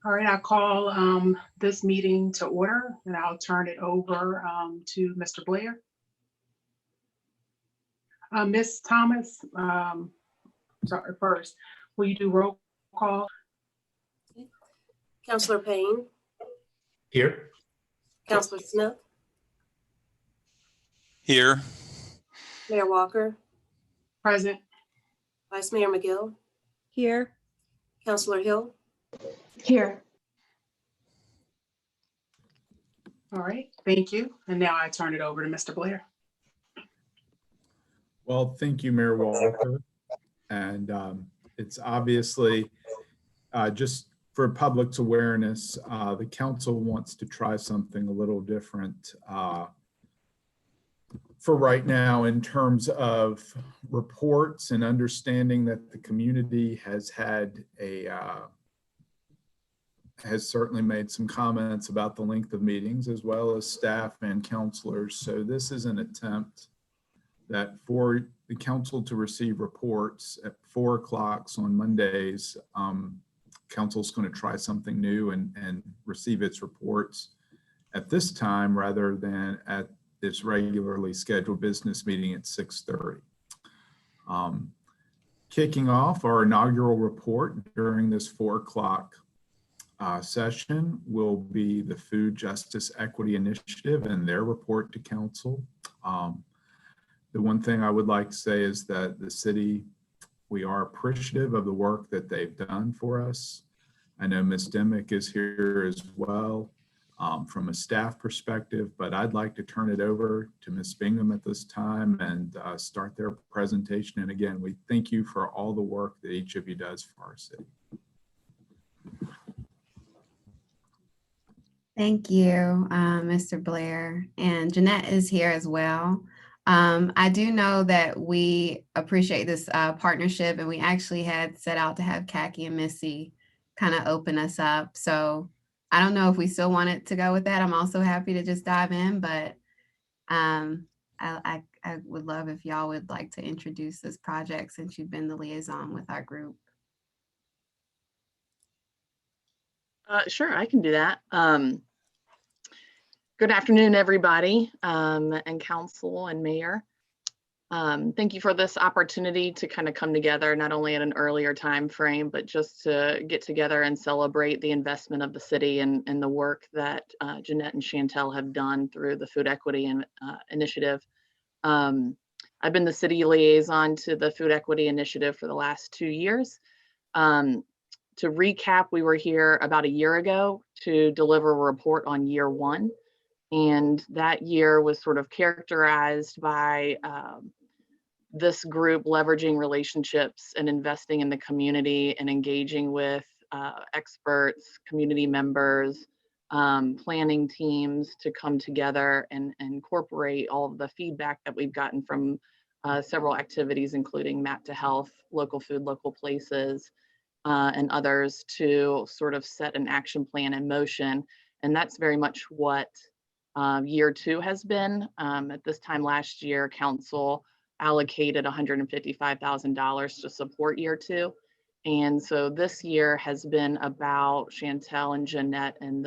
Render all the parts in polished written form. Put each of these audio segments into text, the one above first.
All right, I call this meeting to order, and I'll turn it over to Mr. Blair. Ms. Thomas, sorry, first, will you do roll call? Councillor Payne. Here. Councillor Smith. Here. Mayor Walker. Present. Vice Mayor McGill. Here. Councillor Hill. Here. All right, thank you. And now I turn it over to Mr. Blair. Well, thank you, Mayor Walker. And it's obviously just for public's awareness, the council wants to try something a little different for right now in terms of reports and understanding that the community has had has certainly made some comments about the length of meetings, as well as staff and counselors. So this is an attempt that for the council to receive reports at 4 o'clock on Mondays. Council's going to try something new and receive its reports at this time rather than at this regularly scheduled business meeting at 6:30. Kicking off our inaugural report during this 4 o'clock session will be the Food Justice Equity Initiative and their report to council. The one thing I would like to say is that the city, we are appreciative of the work that they've done for us. I know Ms. Dimick is here as well from a staff perspective, but I'd like to turn it over to Ms. Bingham at this time and start their presentation. And again, we thank you for all the work that each of you does for our city. Thank you, Mr. Blair, and Jeanette is here as well. I do know that we appreciate this partnership, and we actually had set out to have Khaki and Missy kind of open us up. So I don't know if we still wanted to go with that. I'm also happy to just dive in, but I would love if y'all would like to introduce this project since you've been the liaison with our group. Sure, I can do that. Good afternoon, everybody, and council and mayor. Thank you for this opportunity to kind of come together, not only at an earlier time frame, but just to get together and celebrate the investment of the city and the work that Jeanette and Chantel have done through the Food Equity Initiative. I've been the city liaison to the Food Equity Initiative for the last 2 years. To recap, we were here about a year ago to deliver a report on year 1. And that year was sort of characterized by this group leveraging relationships and investing in the community and engaging with experts, community members, planning teams to come together and incorporate all of the feedback that we've gotten from several activities, including Map to Health, Local Food, Local Places, and others to sort of set an action plan in motion. And that's very much what year 2 has been. At this time last year, council allocated $155,000 to support year 2. And so this year has been about Chantel and Jeanette and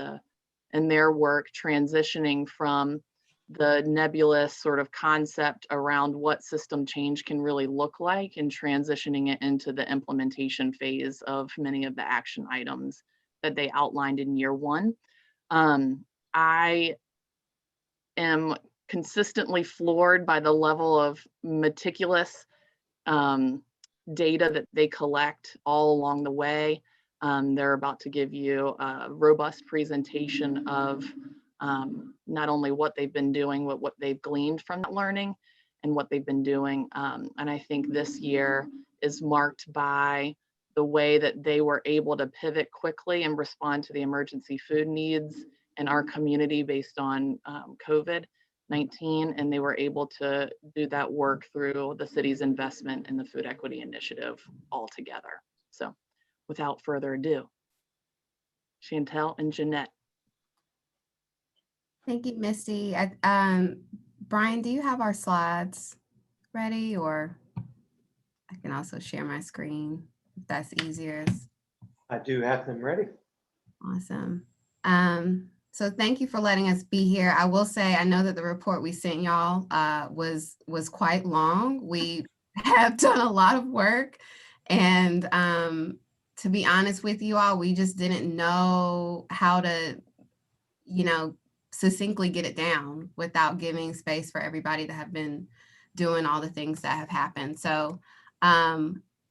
their work transitioning from the nebulous sort of concept around what system change can really look like and transitioning it into the implementation phase of many of the action items that they outlined in year 1. I am consistently floored by the level of meticulous data that they collect all along the way. They're about to give you a robust presentation of not only what they've been doing, but what they've gleaned from that learning and what they've been doing. And I think this year is marked by the way that they were able to pivot quickly and respond to the emergency food needs in our community based on COVID-19, and they were able to do that work through the city's investment in the Food Equity Initiative altogether. So without further ado, Chantel and Jeanette. Thank you, Misty. Brian, do you have our slides ready, or I can also share my screen if that's easier? I do have them ready. Awesome. So thank you for letting us be here. I will say, I know that the report we sent y'all was quite long. We have done a lot of work, and to be honest with you all, we just didn't know how to, succinctly get it down without giving space for everybody to have been doing all the things that have happened. So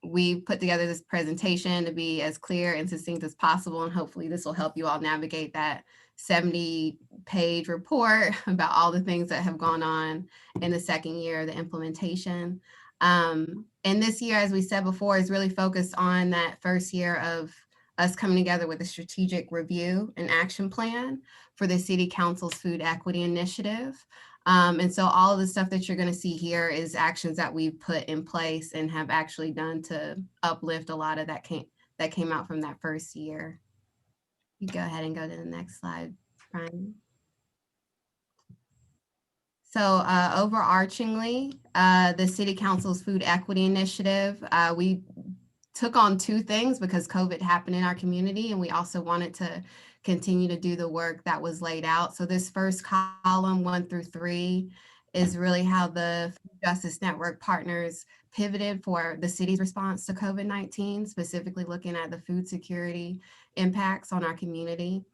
we put together this presentation to be as clear and succinct as possible, and hopefully this will help you all navigate that 70-page report about all the things that have gone on in the second year of the implementation. And this year, as we said before, is really focused on that first year of us coming together with a strategic review and action plan for the City Council's Food Equity Initiative. And so all of the stuff that you're going to see here is actions that we've put in place and have actually done to uplift a lot of that came out from that first year. You go ahead and go to the next slide, Brian. So overarchingly, the City Council's Food Equity Initiative, we took on two things because COVID happened in our community, and we also wanted to continue to do the work that was laid out. So this first column, 1 through 3, is really how the Food Justice Network partners pivoted for the city's response to COVID-19, specifically looking at the food security impacts on our community.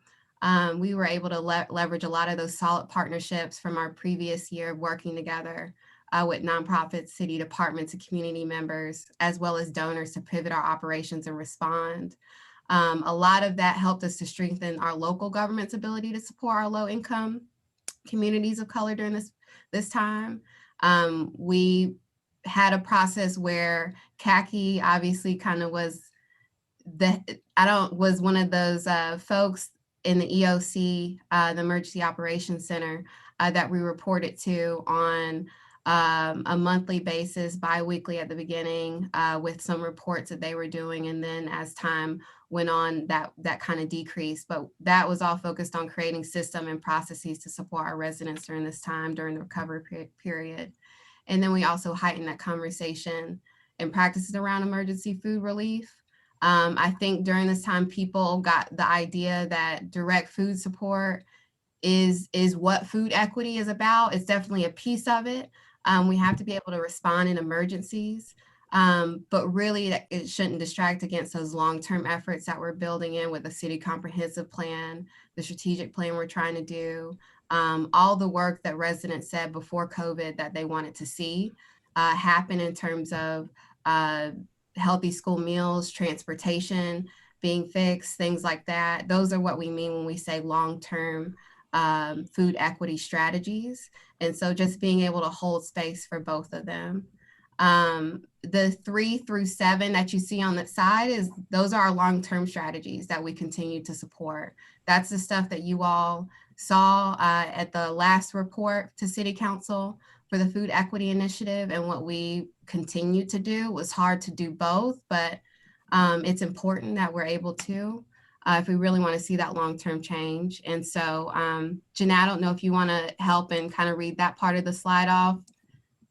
We were able to leverage a lot of those solid partnerships from our previous year of working together with nonprofits, city departments, and community members, as well as donors to pivot our operations and respond. A lot of that helped us to strengthen our local government's ability to support our low-income communities of color during this time. We had a process where CACI obviously kind of was one of those folks in the EOC, the Emergency Operations Center, that we reported to on a monthly basis, bi-weekly at the beginning, with some reports that they were doing. And then as time went on, that kind of decreased. But that was all focused on creating system and processes to support our residents during this time, during the recovery period. And then we also heightened that conversation and practices around emergency food relief. I think during this time, people got the idea that direct food support is what food equity is about. It's definitely a piece of it. We have to be able to respond in emergencies, but really it shouldn't distract against those long-term efforts that we're building in with the city comprehensive plan, the strategic plan we're trying to do, all the work that residents said before COVID that they wanted to see happen in terms of healthy school meals, transportation being fixed, things like that. Those are what we mean when we say long-term food equity strategies. And so just being able to hold space for both of them. The 3 through 7 that you see on that side those are our long-term strategies that we continue to support. That's the stuff that you all saw at the last report to City Council for the Food Equity Initiative, and what we continue to do. Was hard to do both, but it's important that we're able to if we really want to see that long-term change. And so, Jeanette, I don't know if you want to help and kind of read that part of the slide off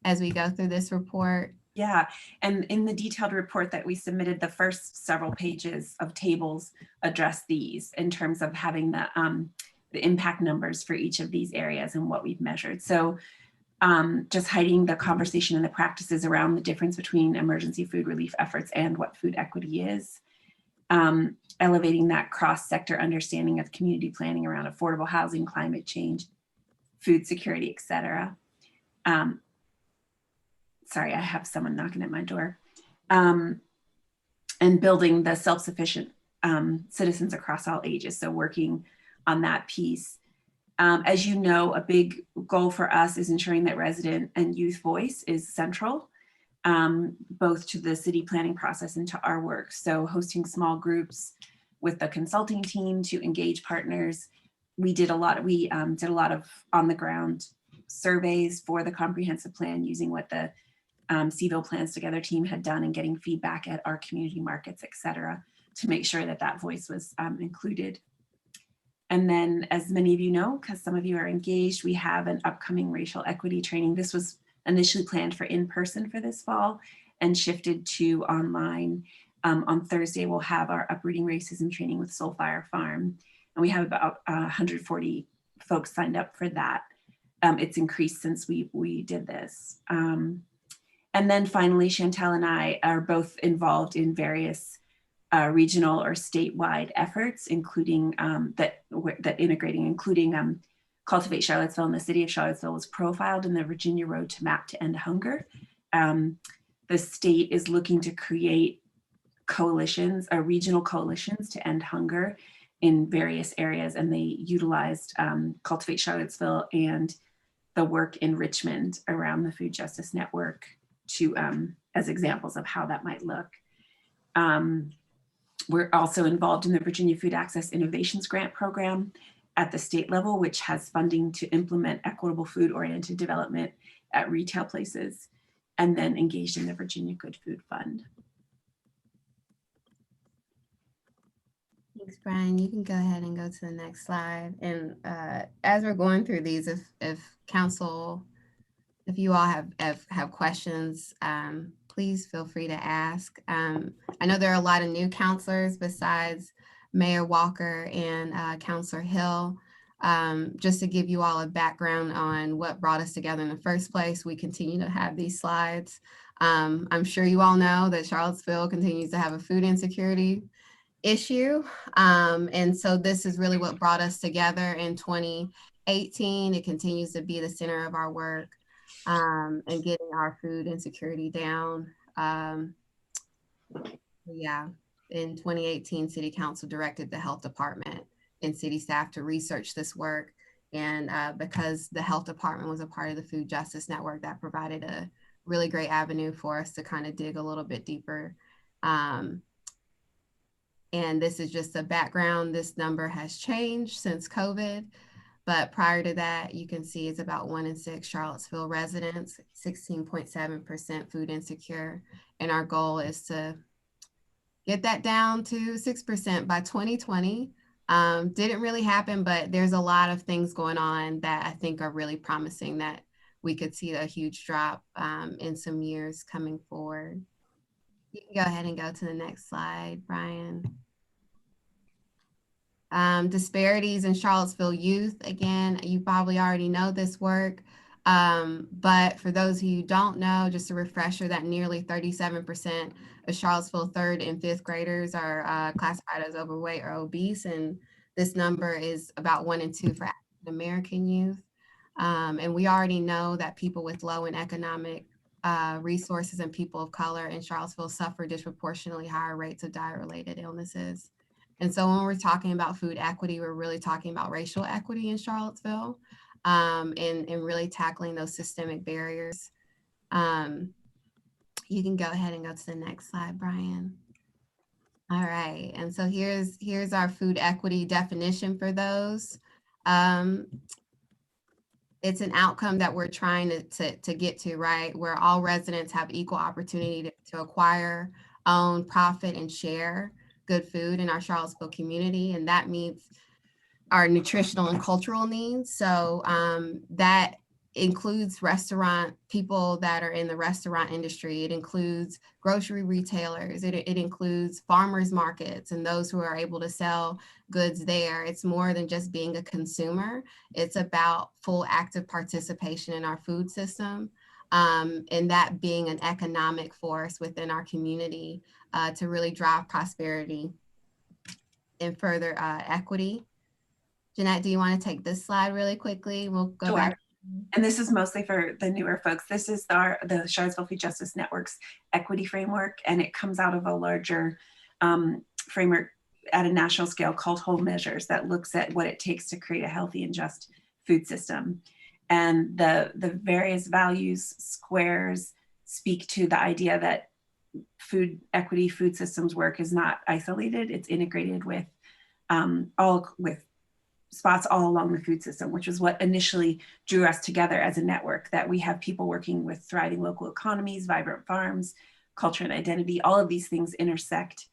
as we go through this report. Yeah, and in the detailed report that we submitted, the first several pages of tables address these in terms of having the impact numbers for each of these areas and what we've measured. So just hiding the conversation and the practices around the difference between emergency food relief efforts and what food equity is. Elevating that cross-sector understanding of community planning around affordable housing, climate change, food security, et cetera. Sorry, I have someone knocking at my door. And building the self-sufficient citizens across all ages. So working on that piece. As you know, a big goal for us is ensuring that resident and youth voice is central, both to the city planning process and to our work. So hosting small groups with the consulting team to engage partners. We did a lot of on the ground surveys for the comprehensive plan using what the CVille Plans Together team had done and getting feedback at our community markets, et cetera, to make sure that that voice was included. And then, as many of you know, because some of you are engaged, we have an upcoming racial equity training. This was initially planned for in-person for this fall and shifted to online On Thursday, we'll have our uprooting racism training with Soulfire Farm. And we have about 140 folks signed up for that. It's increased since we did this. And then finally, Chantel and I are both involved in various regional or statewide efforts, including that integrating, including Cultivate Charlottesville, and the city of Charlottesville was profiled in the Virginia Road to Map to End Hunger. The state is looking to create coalitions, regional coalitions to end hunger in various areas, and they utilized Cultivate Charlottesville and the work in Richmond around the Food Justice Network to as examples of how that might look. We're also involved in the Virginia Food Access Innovations Grant Program at the state level, which has funding to implement equitable food-oriented development at retail places, and then engaged in the Virginia Good Food Fund. Thanks, Brian. You can go ahead and go to the next slide. And as we're going through these, if council, if you all have questions, please feel free to ask. I know there are a lot of new counselors besides Mayor Walker and Counselor Hill. Just to give you all a background on what brought us together in the first place, we continue to have these slides. I'm sure you all know that Charlottesville continues to have a food insecurity issue. And so this is really what brought us together in 2018. It continues to be the center of our work and getting our food insecurity down. Yeah, in 2018, City Council directed the Health Department and city staff to research this work. And because the Health Department was a part of the Food Justice Network, that provided a really great avenue for us to kind of dig a little bit deeper. And this is just a background. This number has changed since COVID, but prior to that, you can see it's about 1 in 6 Charlottesville residents, 16.7% food insecure. And our goal is to get that down to 6% by 2020. Didn't really happen, but there's a lot of things going on that I think are really promising that we could see a huge drop in some years coming forward. You can go ahead and go to the next slide, Brian. Disparities in Charlottesville youth. Again, you probably already know this work, but for those of you who don't know, just a refresher that nearly 37% of Charlottesville 3rd and 5th graders are classified as overweight or obese, and this number is about 1 in 2 for African American youth. And we already know that people with low and economic resources and people of color in Charlottesville suffer disproportionately higher rates of diet-related illnesses. And so when we're talking about food equity, we're really talking about racial equity in Charlottesville and really tackling those systemic barriers. You can go ahead and go to the next slide, Brian. All right, and so here's our food equity definition for those. It's an outcome that we're trying to get to, right? Where all residents have equal opportunity to acquire, own, profit, and share good food in our Charlottesville community. And that meets our nutritional and cultural needs. So that includes people that are in the restaurant industry. It includes grocery retailers. It includes farmers markets and those who are able to sell goods there. It's more than just being a consumer. It's about full active participation in our food system, and that being an economic force within our community to really drive prosperity and further equity. Jeanette, do you want to take this slide really quickly? We'll go back. And this is mostly for the newer folks. This is the Charlottesville Food Justice Network's equity framework, and it comes out of a larger framework at a national scale called Whole Measures that looks at what it takes to create a healthy and just food system. And the various values squares speak to the idea that food equity, food systems work is not isolated. It's integrated with spots all along the food system, which is what initially drew us together as a network, that we have people working with thriving local economies, vibrant farms, culture and identity. All of these things intersect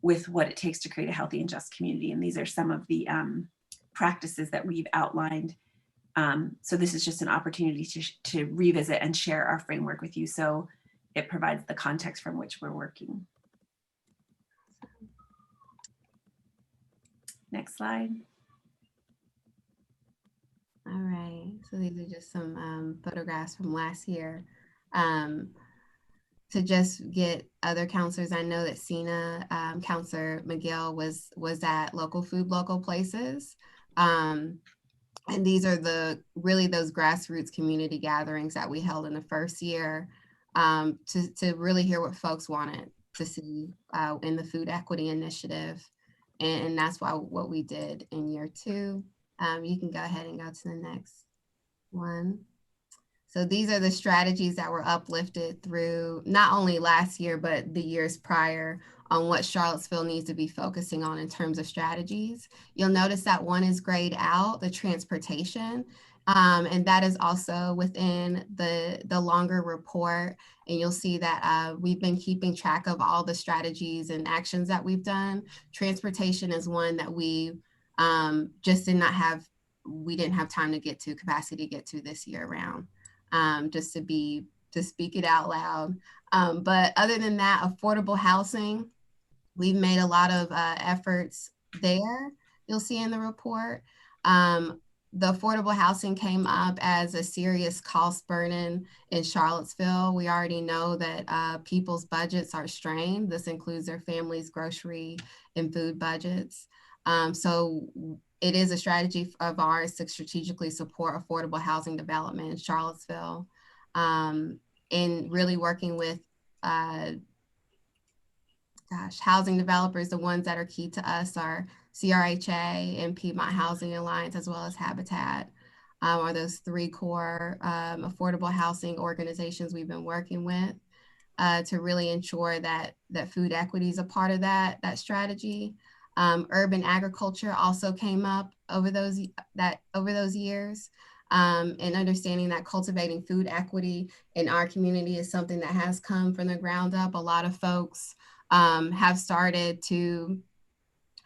with what it takes to create a healthy and just community. And these are some of the practices that we've outlined. So this is just an opportunity to revisit and share our framework with you. So it provides the context from which we're working. Next slide. All right, so these are just some photographs from last year. To just get other counselors, I know that Cena, Counselor McGill was at Local Food, Local Places. And these are really those grassroots community gatherings that we held in the first year to really hear what folks wanted to see in the food equity initiative. And that's what we did in year 2. You can go ahead and go to the next one. So these are the strategies that were uplifted through not only last year, but the years prior on what Charlottesville needs to be focusing on in terms of strategies. You'll notice that one is grayed out, the transportation, and that is also within the longer report. And you'll see that we've been keeping track of all the strategies and actions that we've done. Transportation is one that we just didn't have time to get to, capacity to get to this year around. Just to speak it out loud. But other than that, affordable housing, we've made a lot of efforts there. You'll see in the report. The affordable housing came up as a serious cost burden in Charlottesville. We already know that people's budgets are strained. This includes their families' grocery and food budgets. So it is a strategy of ours to strategically support affordable housing development in Charlottesville, and really working with housing developers. The ones that are key to us are CRHA and Piedmont Housing Alliance, as well as Habitat, are those 3 core affordable housing organizations we've been working with to really ensure that food equity is a part of that strategy. Urban agriculture also came up over those years, and understanding that cultivating food equity in our community is something that has come from the ground up. A lot of folks have started to,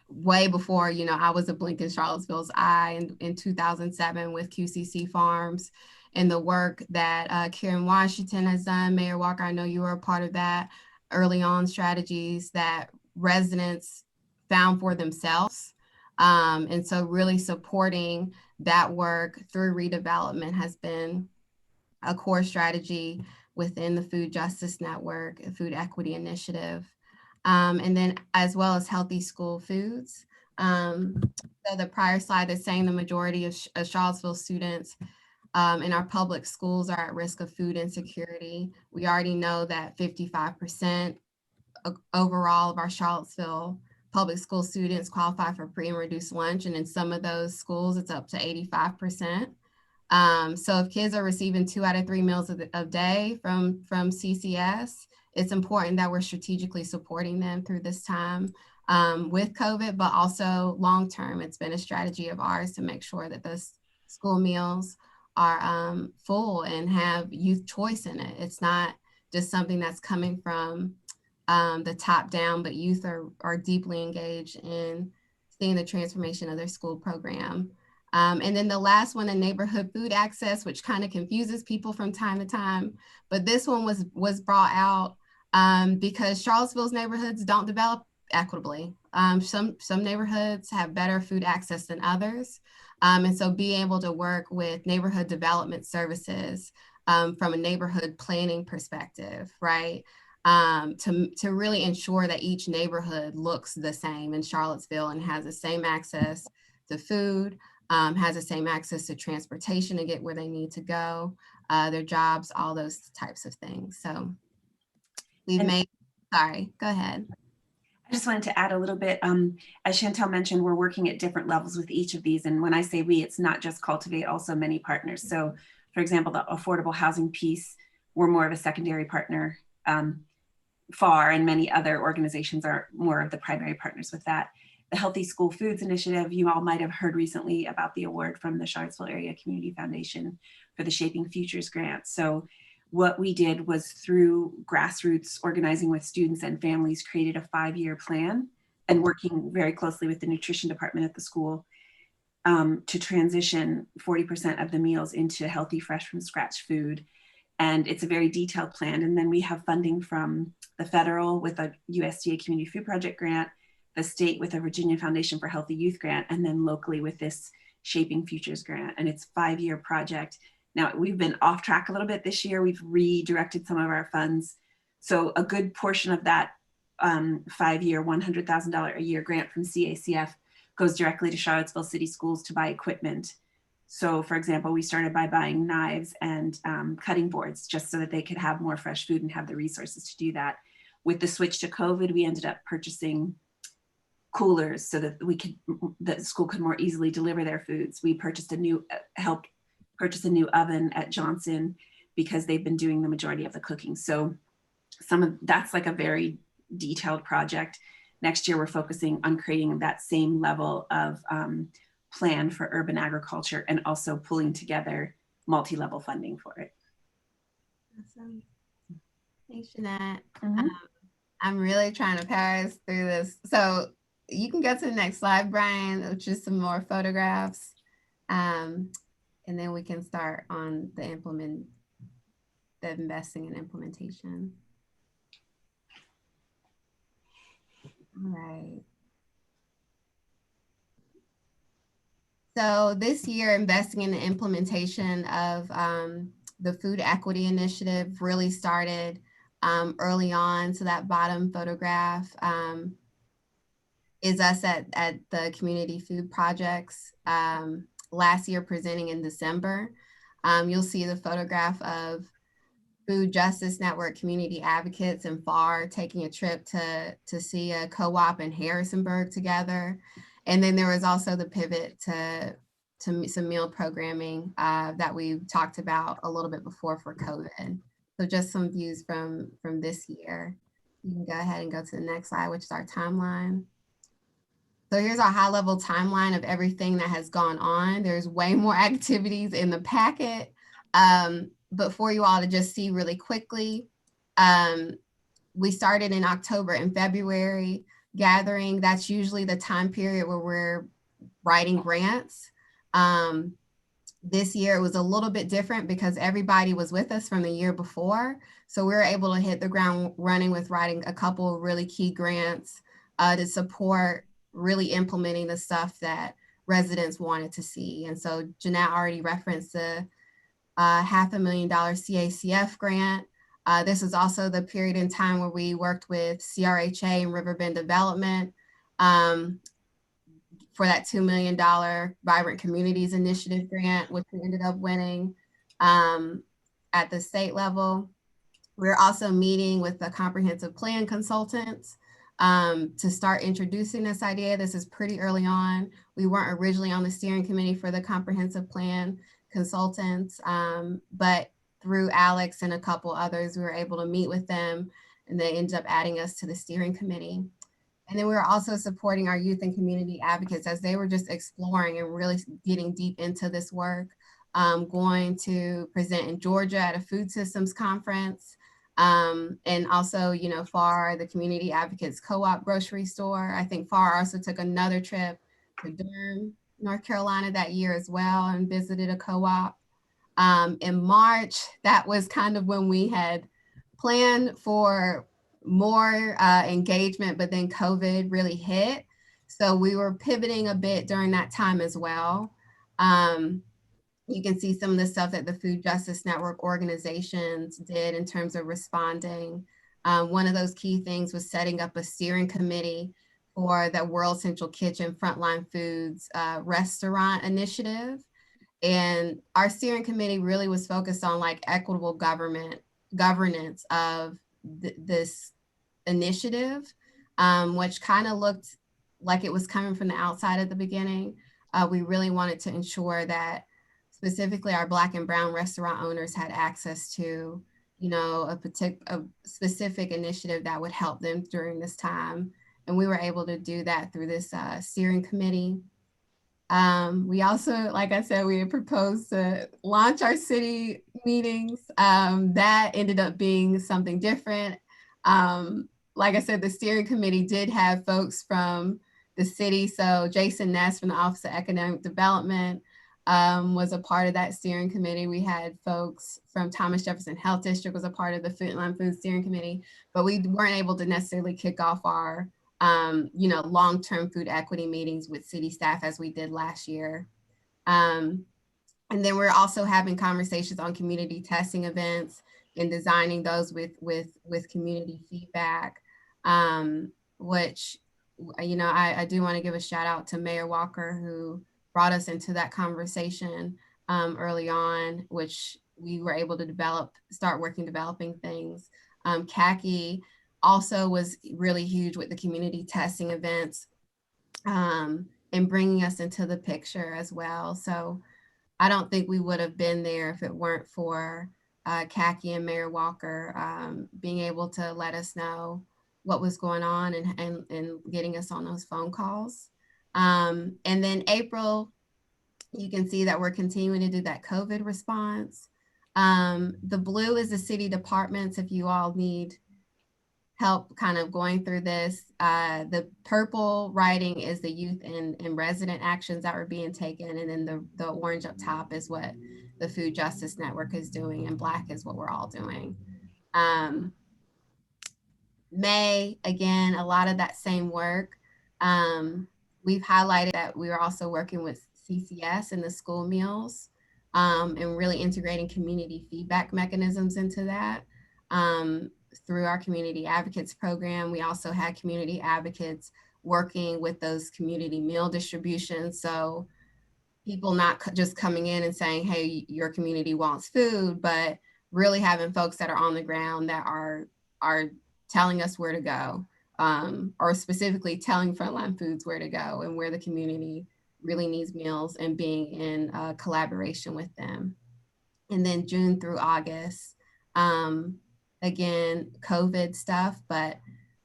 way before, I was a blink in Charlottesville's eye in 2007 with QCC Farms and the work that Karen Washington has done. Mayor Walker, I know you were a part of that early on, strategies that residents found for themselves. And so really supporting that work through redevelopment has been a core strategy within the Food Justice Network, Food Equity Initiative, and then as well as healthy school foods. So the prior slide is saying the majority of Charlottesville students in our public schools are at risk of food insecurity. We already know that 55% overall of our Charlottesville public school students qualify for free and reduced lunch. And in some of those schools, it's up to 85%. So if kids are receiving 2 out of 3 meals a day from CCS, it's important that we're strategically supporting them through this time with COVID, but also long-term. It's been a strategy of ours to make sure that those school meals are full and have youth choice in it. It's not just something that's coming from the top down, but youth are deeply engaged in seeing the transformation of their school program. And then the last one, the neighborhood food access, which kind of confuses people from time to time. But this one was brought out because Charlottesville's neighborhoods don't develop equitably. Some neighborhoods have better food access than others. And so being able to work with neighborhood development services from a neighborhood planning perspective, right? To really ensure that each neighborhood looks the same in Charlottesville and has the same access to food, has the same access to transportation to get where they need to go, their jobs, all those types of things. So we've sorry, go ahead. I just wanted to add a little bit. As Chantel mentioned, we're working at different levels with each of these. And when I say we, it's not just Cultivate, also many partners. So for example, the affordable housing piece, we're more of a secondary partner. FAR and many other organizations are more of the primary partners with that. The Healthy School Foods Initiative, you all might have heard recently about the award from the Charlottesville Area Community Foundation for the Shaping Futures grant. So what we did was through grassroots organizing with students and families, created a 5-year plan and working very closely with the nutrition department at the school to transition 40% of the meals into healthy, fresh from scratch food. And it's a very detailed plan. And then we have funding from the federal with a USDA Community Food Project grant, the state with a Virginia Foundation for Healthy Youth grant, and then locally with this Shaping Futures grant. And it's a 5-year project. Now, we've been off track a little bit this year. We've redirected some of our funds. So a good portion of that 5-year, $100,000 a year grant from CACF goes directly to Charlottesville City Schools to buy equipment. So for example, we started by buying knives and cutting boards just so that they could have more fresh food and have the resources to do that. With the switch to COVID, we ended up purchasing coolers so that the school could more easily deliver their foods. We purchased helped purchase a new oven at Johnson because they've been doing the majority of the cooking. So that's like a very detailed project. Next year, we're focusing on creating that same level of plan for urban agriculture and also pulling together multi-level funding for it. Awesome. Thanks, Jeanette. Mhm. I'm really trying to power us through this. So you can go to the next slide, Brian, which is some more photographs. And then we can start on the investing and implementation. All right. So this year, investing in the implementation of the Food Equity Initiative really started early on. So that bottom photograph is us at the Community Food Projects last year presenting in December. You'll see the photograph of Food Justice Network community advocates and FAR taking a trip to see a co-op in Harrisonburg together. And then there was also the pivot to some meal programming that we talked about a little bit before for COVID. So just some views from this year. You can go ahead and go to the next slide, which is our timeline. So here's our high level timeline of everything that has gone on. There's way more activities in the packet, but for you all to just see really quickly, we started in October and February gathering. That's usually the time period where we're writing grants. This year it was a little bit different because everybody was with us from the year before. So we were able to hit the ground running with writing a couple of really key grants to support really implementing the stuff that residents wanted to see. And so Jeanette already referenced the $500,000 CACF grant. This is also the period in time where we worked with CRHA and Riverbend Development for that $2 million Vibrant Communities Initiative grant, which we ended up winning at the state level. We're also meeting with the comprehensive plan consultants to start introducing this idea. This is pretty early on. We weren't originally on the steering committee for the comprehensive plan consultants, but through Alex and a couple others, we were able to meet with them and they ended up adding us to the steering committee. And then we were also supporting our youth and community advocates as they were just exploring and really getting deep into this work, going to present in Georgia at a food systems conference. And also, you know, FAR, the Community Advocates Co-op grocery store. I think FAR also took another trip to Durham, North Carolina that year as well and visited a co-op. In March, that was kind of when we had planned for more engagement, but then COVID really hit. So we were pivoting a bit during that time as well. You can see some of the stuff that the Food Justice Network organizations did in terms of responding. One of those key things was setting up a steering committee for the World Central Kitchen Frontline Foods restaurant initiative. And our steering committee really was focused on like equitable governance of this initiative, which kind of looked like it was coming from the outside at the beginning. We really wanted to ensure that specifically our Black and Brown restaurant owners had access to, you know, a specific initiative that would help them during this time. And we were able to do that through this steering committee. We also, like I said, we had proposed to launch our city meetings. That ended up being something different. Like I said, the steering committee did have folks from the city. So Jason Ness from the Office of Economic Development was a part of that steering committee. We had folks from Thomas Jefferson Health District was a part of the Food Steering Committee, but we weren't able to necessarily kick off our long-term food equity meetings with city staff as we did last year. And then we're also having conversations on community testing events and designing those with community feedback, which, I do want to give a shout out to Mayor Walker, who brought us into that conversation early on, which we were able to developing things. CACI also was really huge with the community testing events and bringing us into the picture as well. So I don't think we would have been there if it weren't for CACI and Mayor Walker being able to let us know what was going on and getting us on those phone calls. And then April, you can see that we're continuing to do that COVID response. The blue is the city departments if you all need help kind of going through this. The purple writing is the youth and resident actions that were being taken. And then the orange up top is what the Food Justice Network is doing, and black is what we're all doing. May, again, a lot of that same work. We've highlighted that we are also working with CCS and the school meals and really integrating community feedback mechanisms into that. Through our community advocates program, we also had community advocates working with those community meal distributions. So people not just coming in and saying, hey, your community wants food, but really having folks that are on the ground that are telling us where to go, or specifically telling Frontline Foods where to go and where the community really needs meals, and being in collaboration with them. And then June through August, again, COVID stuff, but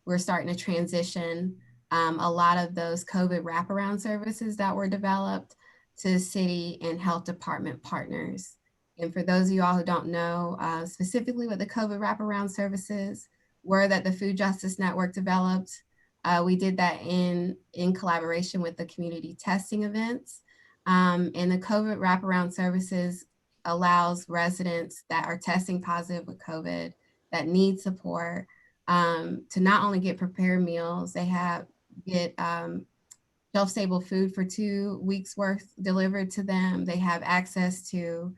we're starting to transition a lot of those COVID wraparound services that were developed to city and health department partners. And for those of you all who don't know, specifically what the COVID wraparound services were that the Food Justice Network developed, we did that in collaboration with the community testing events. And the COVID wraparound services allows residents that are testing positive with COVID that need support to not only get prepared meals, they get shelf-stable food for 2 weeks worth delivered to them. They have access to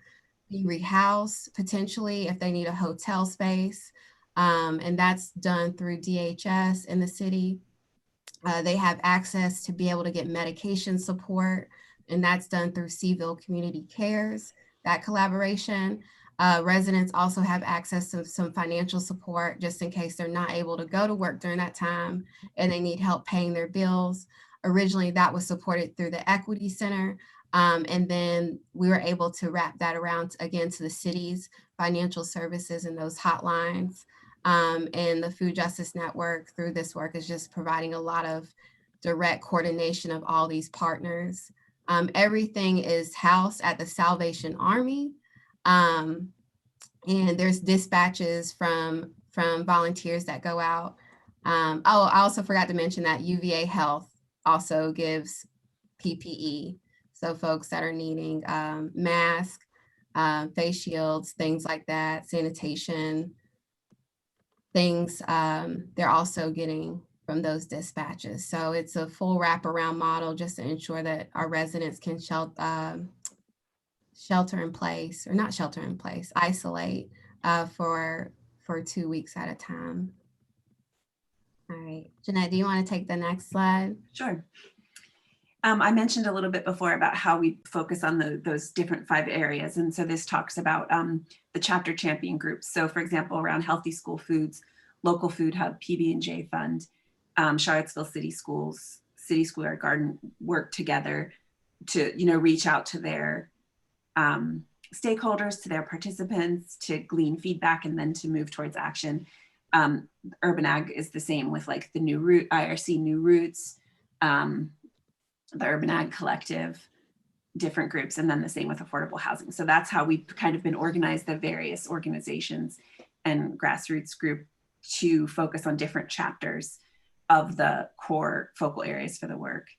be rehoused potentially if they need a hotel space. And that's done through DHS in the city. They have access to be able to get medication support, and that's done through Seville Community Cares, that collaboration. Residents also have access to some financial support just in case they're not able to go to work during that time and they need help paying their bills. Originally, that was supported through the Equity Center. And then we were able to wrap that around again to the city's financial services and those hotlines. And the Food Justice Network through this work is just providing a lot of direct coordination of all these partners. Everything is housed at the Salvation Army. And there's dispatches from volunteers that go out. I also forgot to mention that UVA Health also gives PPE. So folks that are needing masks, face shields, things like that, sanitation, things they're also getting from those dispatches. So it's a full wraparound model just to ensure that our residents can shelter in place, or not shelter in place, isolate for 2 weeks at a time. All right, Jeanette, do you want to take the next slide? Sure. I mentioned a little bit before about how we focus on those different 5 areas. And so this talks about the chapter champion groups. So for example, around Healthy School Foods, Local Food Hub, PB&J Fund, Charlottesville City Schools, City School Yard Garden work together to, reach out to their stakeholders, to their participants, to glean feedback, and then to move towards action. Urban Ag is the same with like the New Root, IRC New Roots, the Urban Ag Collective, different groups, and then the same with affordable housing. So that's how we've kind of been organized, the various organizations and grassroots group to focus on different chapters of the core focal areas for the work.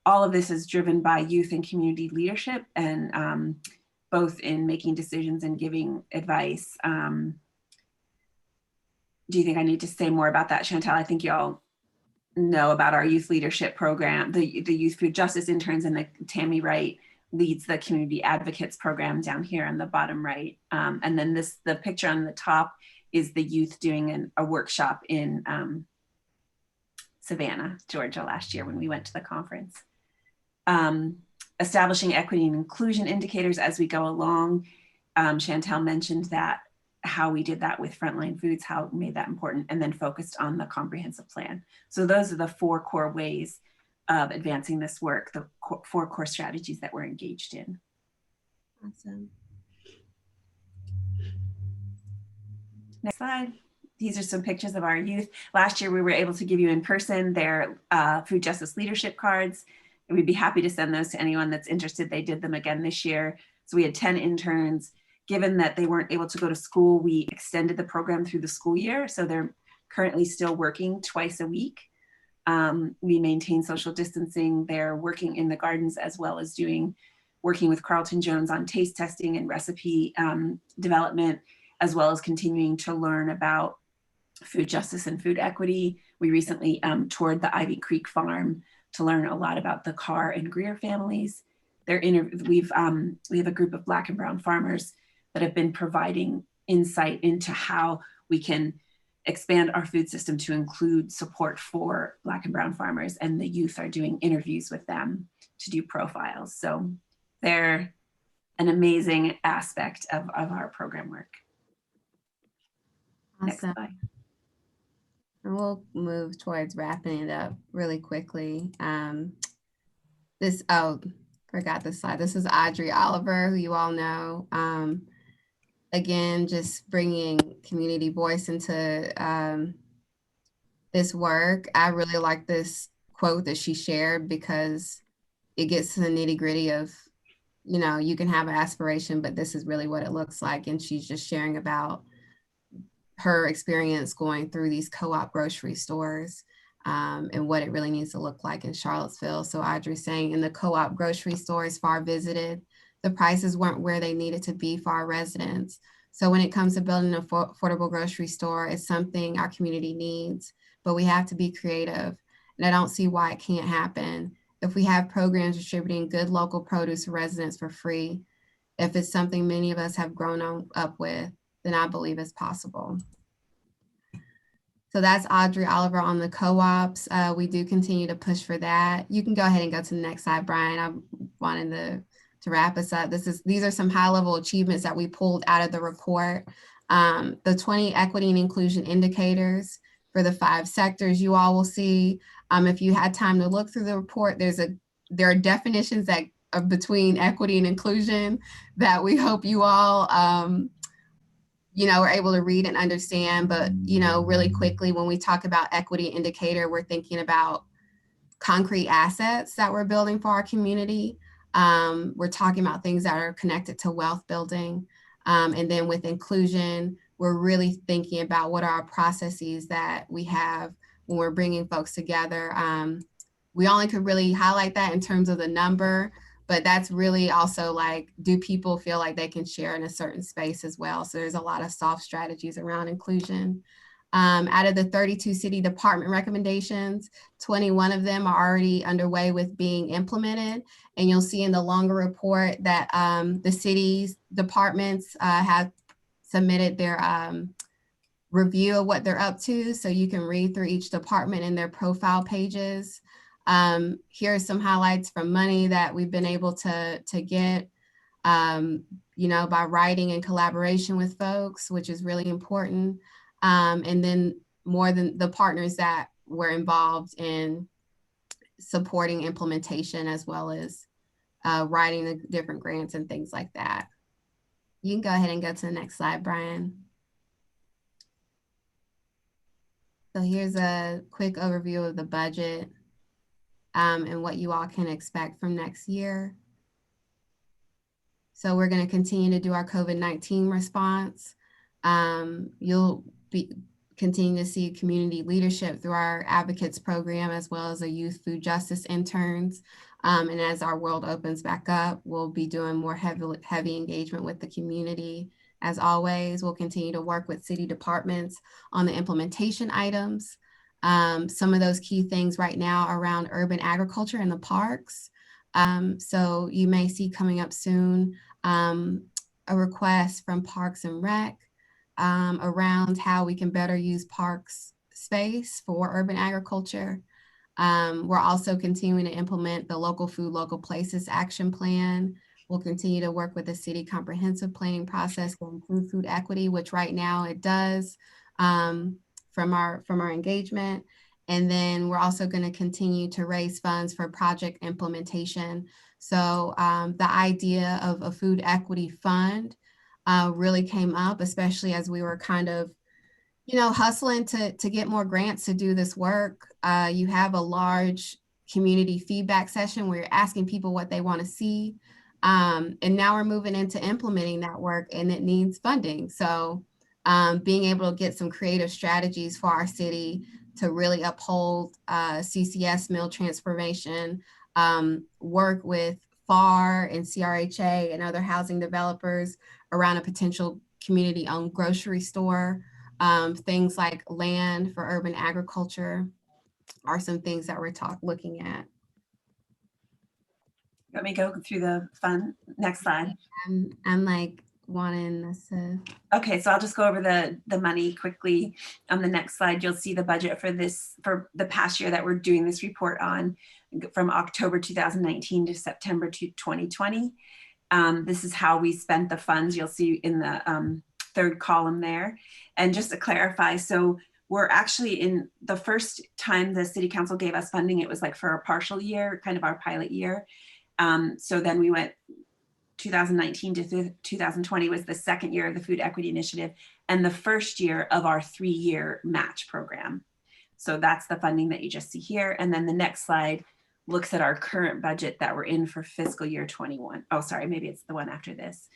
All of this is driven by youth and community leadership, and both in making decisions and giving advice. Do you think I need to say more about that, Chantal? I think y'all know about our youth leadership program, the youth food justice interns, and Tammy Wright leads the community advocates program down here on the bottom right. And then the picture on the top is the youth doing a workshop in Savannah, Georgia last year when we went to the conference. Establishing equity and inclusion indicators as we go along. Chantel mentioned that, how we did that with Frontline Foods, how we made that important, and then focused on the comprehensive plan. So those are the 4 core ways of advancing this work, the 4 core strategies that we're engaged in. Awesome. Next slide. These are some pictures of our youth. Last year, we were able to give you in person their food justice leadership cards. And we'd be happy to send those to anyone that's interested. They did them again this year. So we had 10 interns. Given that they weren't able to go to school, we extended the program through the school year. So they're currently still working twice a week. We maintain social distancing. They're working in the gardens as well as working with Carlton Jones on taste testing and recipe development, as well as continuing to learn about food justice and food equity. We recently toured the Ivy Creek farm to learn a lot about the Carr and Greer families. We have a group of Black and brown farmers that have been providing insight into how we can expand our food system to include support for Black and brown farmers, and the youth are doing interviews with them to do profiles. So they're an amazing aspect of our program work. Next Awesome. slide. And we'll move towards wrapping it up really quickly. Forgot this slide. This is Audrey Oliver, who you all know. Again, just bringing community voice into this work. I really like this quote that she shared because it gets to the nitty gritty of, you can have an aspiration, but this is really what it looks like. And she's just sharing about her experience going through these co-op grocery stores and what it really needs to look like in Charlottesville. So Audrey's saying, in the co-op grocery stores far visited, the prices weren't where they needed to be for our residents. So when it comes to building an affordable grocery store, it's something our community needs, but we have to be creative. And I don't see why it can't happen. If we have programs distributing good local produce to residents for free, if it's something many of us have grown up with, then I believe it's possible. So that's Audrey Oliver on the co-ops. We do continue to push for that. You can go ahead and go to the next slide, Brian. I wanted to wrap us up. These are some high-level achievements that we pulled out of the report. The 20 equity and inclusion indicators for the 5 sectors you all will see. If you had time to look through the report, there are definitions that are between equity and inclusion that we hope you all are able to read and understand. But, really quickly, when we talk about equity indicator, we're thinking about concrete assets that we're building for our community. We're talking about things that are connected to wealth building. And then with inclusion, we're really thinking about what are our processes that we have when we're bringing folks together. We only could really highlight that in terms of the number, but that's really also like, do people feel like they can share in a certain space as well? So there's a lot of soft strategies around inclusion. Out of the 32 city department recommendations, 21 of them are already underway with being implemented. And you'll see in the longer report that the city's departments have submitted their review of what they're up to. So you can read through each department in their profile pages. Here are some highlights from money that we've been able to get, by writing in collaboration with folks, which is really important. And then more than the partners that were involved in supporting implementation, as well as writing the different grants and things like that. You can go ahead and go to the next slide, Brian. So here's a quick overview of the budget and what you all can expect from next year. So we're going to continue to do our COVID-19 response. You'll continue to see community leadership through our advocates program, as well as a youth food justice interns. And as our world opens back up, we'll be doing more heavy engagement with the community. As always, we'll continue to work with city departments on the implementation items. Some of those key things right now are around urban agriculture in the parks. So you may see coming up soon a request from Parks and Rec around how we can better use parks space for urban agriculture. We're also continuing to implement the Local Food, Local Places Action Plan. We'll continue to work with the city comprehensive planning process to improve food equity, which right now it does from our engagement. And then we're also going to continue to raise funds for project implementation. So the idea of a food equity fund really came up, especially as we were kind of, hustling to get more grants to do this work. You have a large community feedback session where you're asking people what they want to see. And now we're moving into implementing that work, and it needs funding. So being able to get some creative strategies for our city to really uphold CCS meal transformation, work with FAR and CRHA and other housing developers around a potential community-owned grocery store. Things like land for urban agriculture are some things that we're looking at. Let me go through the fun. Next slide. I'm like wanting us to. Okay, so I'll just go over the money quickly. On the next slide, you'll see the budget for the past year that we're doing this report on, from October 2019 to September 2020. This is how we spent the funds. You'll see in the third column there. And just to clarify, so we're actually in the first time the city council gave us funding, it was like for a partial year, kind of our pilot year. So then we went 2019 to 2020 was the second year of the Food Equity Initiative and the first year of our 3-year match program. So that's the funding that you just see here. And then the next slide looks at our current budget that we're in for fiscal year 21. Oh, sorry, maybe it's the one after this.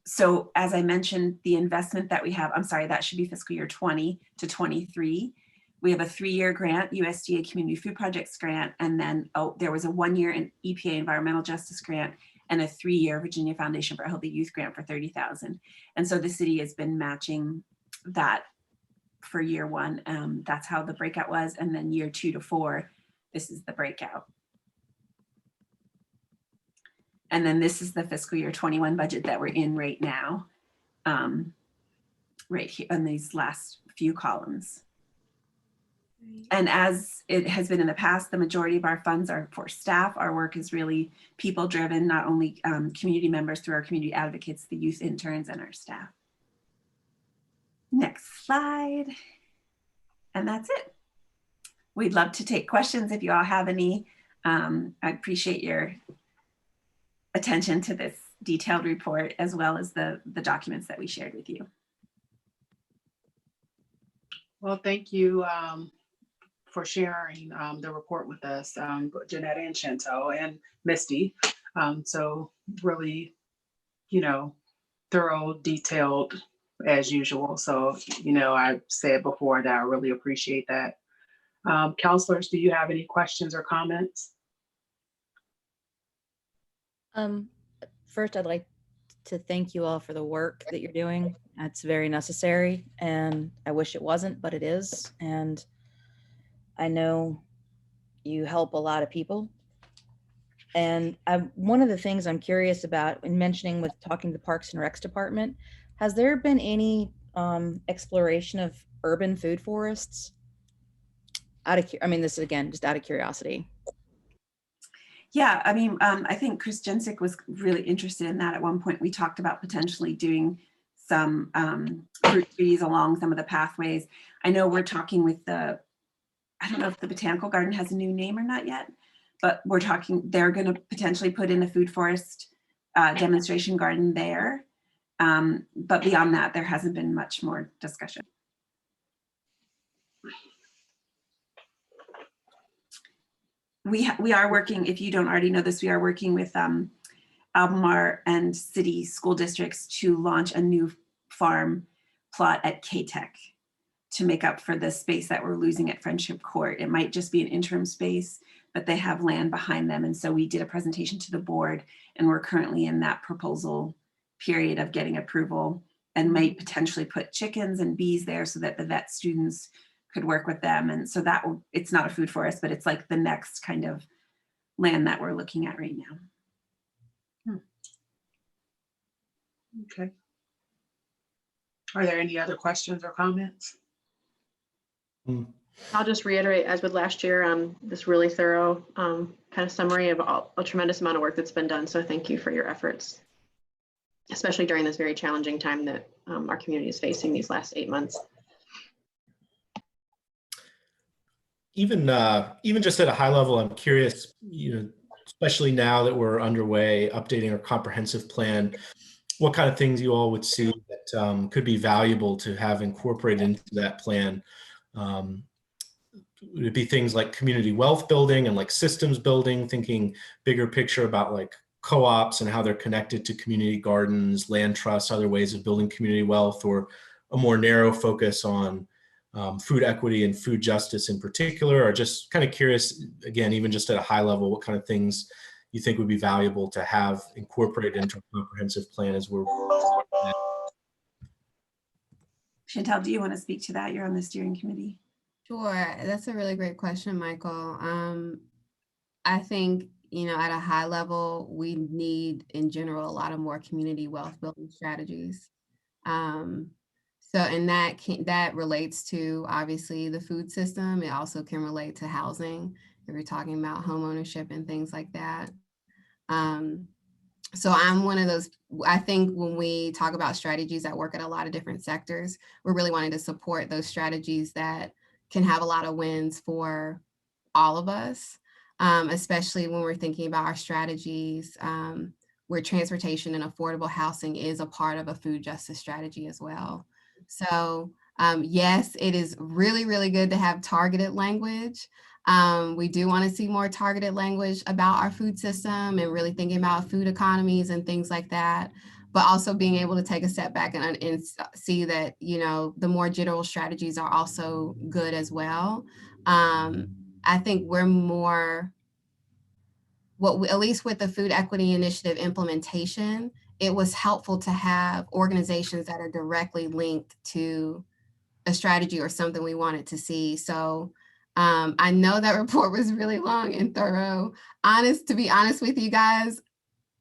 So as I mentioned, the investment that we have, I'm sorry, that should be fiscal year 20 to 23. We have a 3-year grant, USDA Community Food Projects grant, and then there was a 1-year EPA Environmental Justice grant and a 3-year Virginia Foundation for a Healthy Youth grant for $30,000. And so the city has been matching that for year 1. That's how the breakout was. And then year 2 to 4, this is the breakout. And then this is the fiscal year 21 budget that we're in right now, right here in these last few columns. And as it has been in the past, the majority of our funds are for staff. Our work is really people driven, not only community members through our community advocates, the youth interns, and our staff. Next slide. And that's it. We'd love to take questions if you all have any. I appreciate your attention to this detailed report, as well as the documents that we shared with you. Well, thank you for sharing the report with us, Jeanette and Chantel and Misty. So really, thorough, detailed as usual. So, I said before that I really appreciate that. Counselors, do you have any questions or comments? First, I'd like to thank you all for the work that you're doing. It's very necessary, and I wish it wasn't, but it is. And I know you help a lot of people. And one of the things I'm curious about in mentioning with talking to the Parks and Recs Department, has there been any exploration of urban food forests? This is, again, just out of curiosity. Yeah, I think Chris Jensick was really interested in that. At one point, we talked about potentially doing some fruit trees along some of the pathways. I know we're talking with I don't know if the Botanical Garden has a new name or not yet, but we're talking, they're going to potentially put in a food forest demonstration garden there. But beyond that, there hasn't been much more discussion. We are working, if you don't already know this, we are working with Albemarle and city school districts to launch a new farm plot at K-Tech to make up for the space that we're losing at Friendship Court. It might just be an interim space, but they have land behind them. And so we did a presentation to the board, and we're currently in that proposal period of getting approval, and might potentially put chickens and bees there so that the vet students could work with them. And so that it's not a food forest, but it's like the next kind of land that we're looking at right now. Okay. Are there any other questions or comments? I'll just reiterate, as with last year, this really thorough kind of summary of a tremendous amount of work that's been done. So thank you for your efforts, especially during this very challenging time that our community is facing these last 8 months. Even just at a high level, I'm curious, especially now that we're underway updating our comprehensive plan, what kind of things you all would see that could be valuable to have incorporated into that plan. Would it be things like community wealth building and like systems building, thinking bigger picture about like co-ops and how they're connected to community gardens, land trusts, other ways of building community wealth, or a more narrow focus on food equity and food justice in particular? Or just kind of curious, again, even just at a high level, what kind of things you think would be valuable to have incorporated into a comprehensive plan as we're. Chantal, do you want to speak to that? You're on the steering committee. Sure, that's a really great question, Michael. I think, at a high level, we need in general a lot of more community wealth building strategies. And that relates to obviously the food system. It also can relate to housing if you're talking about home ownership and things like that. So I'm one of those, I think when we talk about strategies that work at a lot of different sectors, we're really wanting to support those strategies that can have a lot of wins for all of us, especially when we're thinking about our strategies where transportation and affordable housing is a part of a food justice strategy as well. So yes, it is really, really good to have targeted language. We do want to see more targeted language about our food system and really thinking about food economies and things like that, but also being able to take a step back and see that, the more general strategies are also good as well. I think we're more, at least with the Food Equity Initiative implementation, it was helpful to have organizations that are directly linked to a strategy or something we wanted to see. So I know that report was really long and thorough. To be honest with you guys,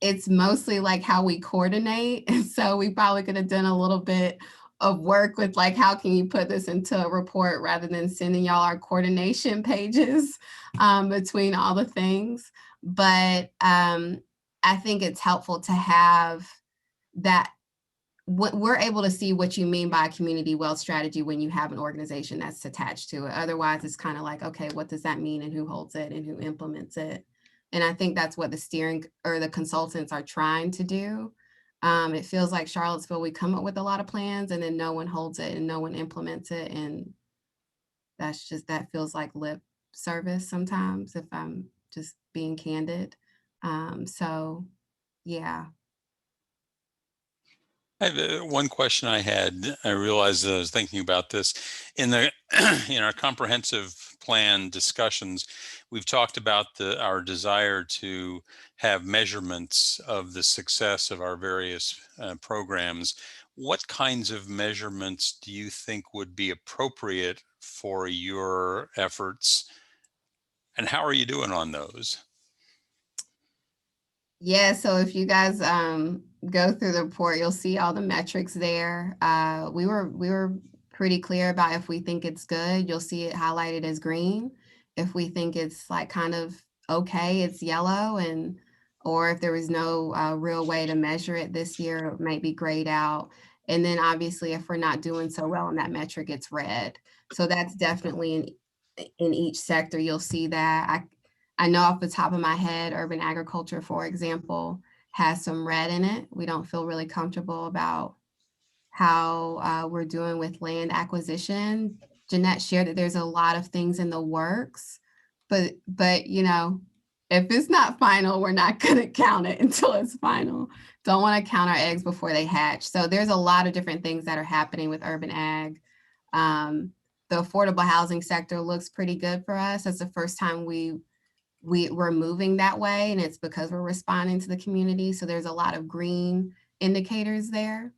it's mostly like how we coordinate. And so we probably could have done a little bit of work with like, how can you put this into a report rather than sending y'all our coordination pages between all the things. But I think it's helpful to have that. We're able to see what you mean by a community wealth strategy when you have an organization that's attached to it. Otherwise, it's kind of like, okay, what does that mean and who holds it and who implements it? And I think that's what the steering or the consultants are trying to do. It feels like Charlottesville, we come up with a lot of plans and then no one holds it and no one implements it. And that feels like lip service sometimes, if I'm just being candid. So yeah. I have one question I had. I realized that I was thinking about this in our comprehensive plan discussions. We've talked about our desire to have measurements of the success of our various programs. What kinds of measurements do you think would be appropriate for your efforts, and how are you doing on those? Yeah, so if you guys go through the report, you'll see all the metrics there. We were pretty clear about if we think it's good, you'll see it highlighted as green. If we think it's like kind of okay, it's yellow, or if there was no real way to measure it this year, it might be grayed out. And then obviously, if we're not doing so well on that metric, it's red. So that's definitely in each sector, you'll see that. I know off the top of my head, urban agriculture, for example, has some red in it. We don't feel really comfortable about how we're doing with land acquisition. Jeanette shared that there's a lot of things in the works, but if it's not final, we're not going to count it until it's final. Don't want to count our eggs before they hatch. So there's a lot of different things that are happening with urban ag. The affordable housing sector looks pretty good for us. That's the first time we're moving that way, and it's because we're responding to the community. So there's a lot of green indicators there.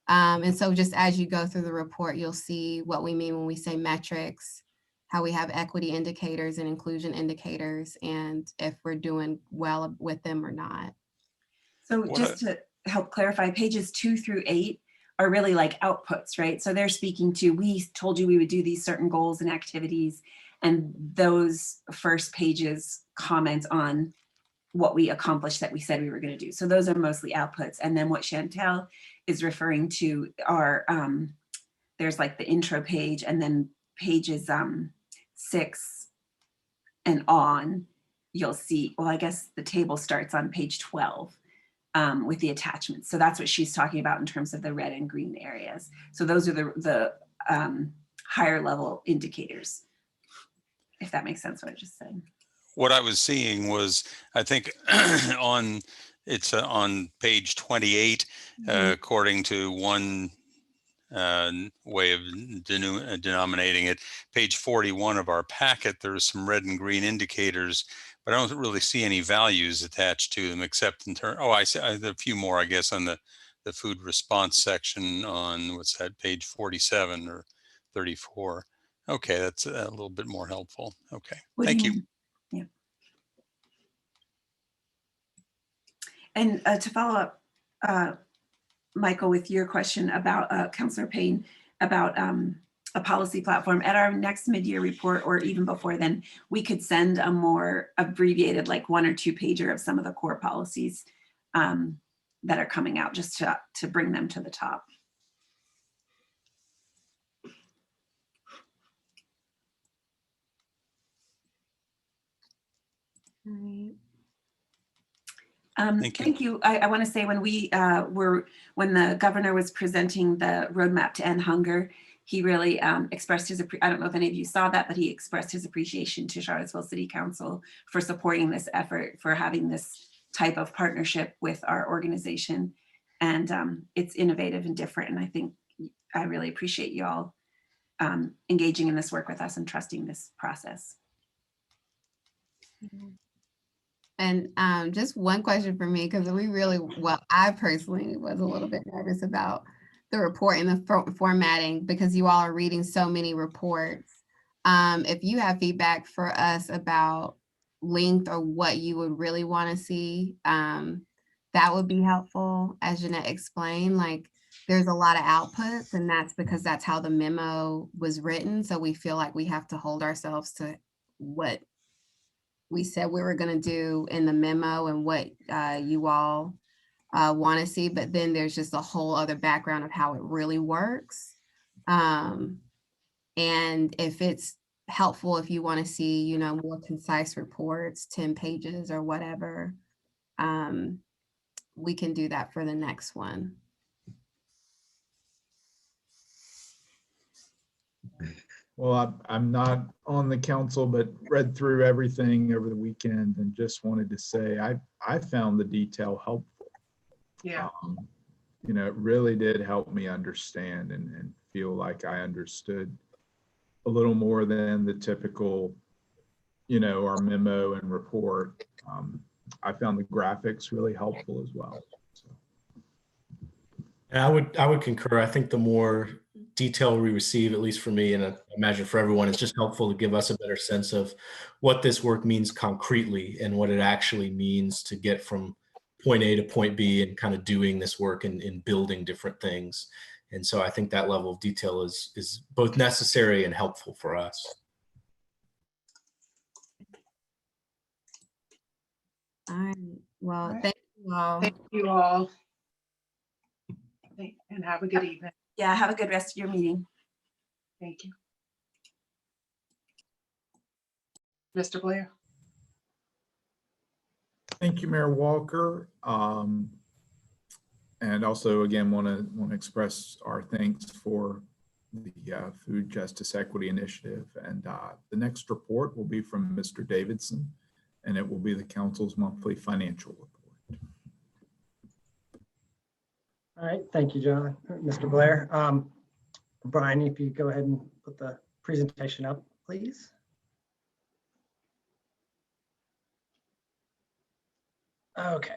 And so just as you go through the report, you'll see what we mean when we say metrics, how we have equity indicators and inclusion indicators, and if we're doing well with them or not. So What just to help clarify, pages 2 through 8 are really like outputs, right? So they're speaking to, we told you we would do these certain goals and activities, and those first pages comment on what we accomplished that we said we were going to do. So those are mostly outputs. And then what Chantel is referring to are, there's like the intro page, and then pages 6 and on, you'll see, well, I guess the table starts on page 12 with the attachments. So that's what she's talking about in terms of the red and green areas. So those are the higher level indicators, if that makes sense what I just said. What I was seeing was, I think on page 28, according to one way of denominating it, page 41 of our packet, there's some red and green indicators, but I don't really see any values attached to them except in turn. Oh, I see a few more, I guess, on the food response section on, what's that, page 47 or 34. Okay, that's a little bit more helpful. Okay, thank you. Yeah. And to follow up, Michael, with your question about Councilor Payne, about a policy platform, at our next mid-year report, or even before then, we could send a more abbreviated, like 1 or 2 pager of some of the core policies that are coming out, just to bring them to the top. All right. Thank you. I want to say when when the governor was presenting the roadmap to end hunger, he really expressed his, I don't know if any of you saw that, but he expressed his appreciation to Charlottesville City Council for supporting this effort, for having this type of partnership with our organization. And it's innovative and different. And I think I really appreciate you all engaging in this work with us and trusting this process. And just one question for me, because I personally was a little bit nervous about the report and the formatting, because you all are reading so many reports. If you have feedback for us about length or what you would really want to see, that would be helpful. As Jeanette explained, like there's a lot of outputs, and that's because that's how the memo was written. So we feel like we have to hold ourselves to what we said we were going to do in the memo and what you all want to see, but then there's just a whole other background of how it really works. And if it's helpful, if you want to see, more concise reports, 10 pages or whatever, we can do that for the next one. Well, I'm not on the council, but read through everything over the weekend and just wanted to say I found the detail helpful. Yeah. It really did help me understand and feel like I understood a little more than the typical, our memo and report. I found the graphics really helpful as well. So. And I would concur. I think the more detail we receive, at least for me, and I imagine for everyone, it's just helpful to give us a better sense of what this work means concretely and what it actually means to get from point A to point B and kind of doing this work in building different things. And so I think that level of detail is both necessary and helpful for us. All right. Well, thank you all. Thank you all. And have a good evening. Yeah, have a good rest of your meeting. Thank you. Mr. Blair. Thank you, Mayor Walker. And also, again, want to express our thanks for the Food Justice Equity Initiative. And the next report will be from Mr. Davidson, and it will be the council's monthly financial report. All right, thank you, John, Mr. Blair. Brian, if you go ahead and put the presentation up, please. Okay.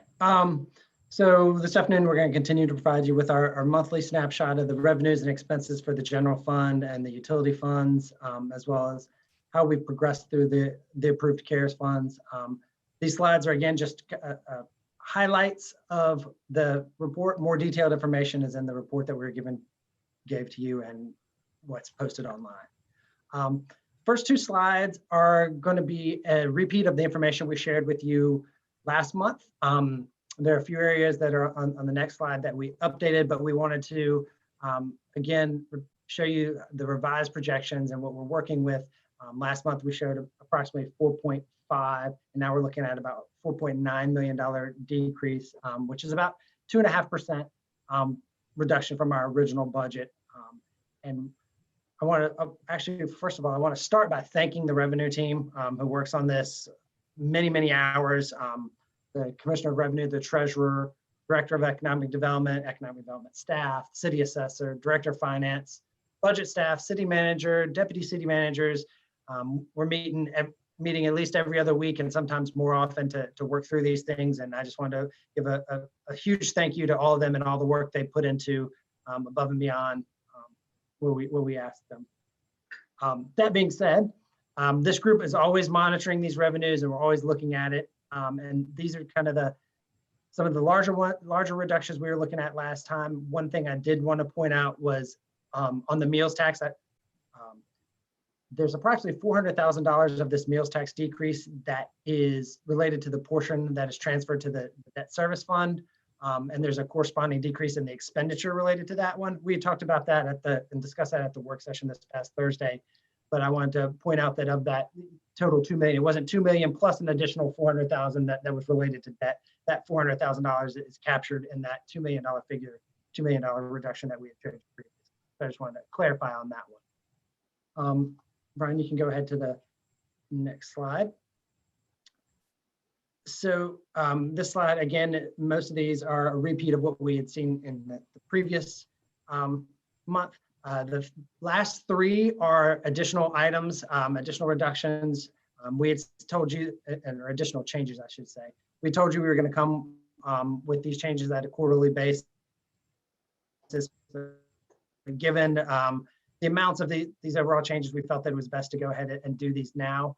So this afternoon, we're going to continue to provide you with our monthly snapshot of the revenues and expenses for the general fund and the utility funds, as well as how we've progressed through the approved CARES funds. These slides are, again, just highlights of the report. More detailed information is in the report that gave to you and what's posted online. First two slides are going to be a repeat of the information we shared with you last month. There are a few areas that are on the next slide that we updated, but we wanted to, again, show you the revised projections and what we're working with. Last month, we showed approximately 4.5, and now we're looking at about $4.9 million decrease, which is about 2.5% reduction from our original budget. And I want to actually, first of all, I want to start by thanking the revenue team who works on this many, many hours. The Commissioner of Revenue, the Treasurer, Director of Economic Development staff, City Assessor, Director of Finance, Budget staff, City Manager, Deputy City Managers. We're meeting at least every other week and sometimes more often to work through these things. And I just want to give a huge thank you to all of them and all the work they put into above and beyond what we asked them. That being said, this group is always monitoring these revenues and we're always looking at it. And these are kind of some of the larger reductions we were looking at last time. One thing I did want to point out was on the meals tax, there's approximately $400,000 of this meals tax decrease that is related to the portion that is transferred to the debt service fund. And there's a corresponding decrease in the expenditure related to that one. We had talked about that and discussed that at the work session this past Thursday. But I wanted to point out that of that total $2 million, it wasn't $2 million plus an additional $400,000 that was related to debt. That $400,000 is captured in that $2 million figure, $2 million reduction that we had shared previously. So I just wanted to clarify on that one. Brian, you can go ahead to the next slide. So this slide, again, most of these are a repeat of what we had seen in the previous month. The last three are additional items, additional reductions. We had told you, or additional changes, I should say. We told you we were going to come with these changes at a quarterly basis. Given the amounts of these overall changes, we felt that it was best to go ahead and do these now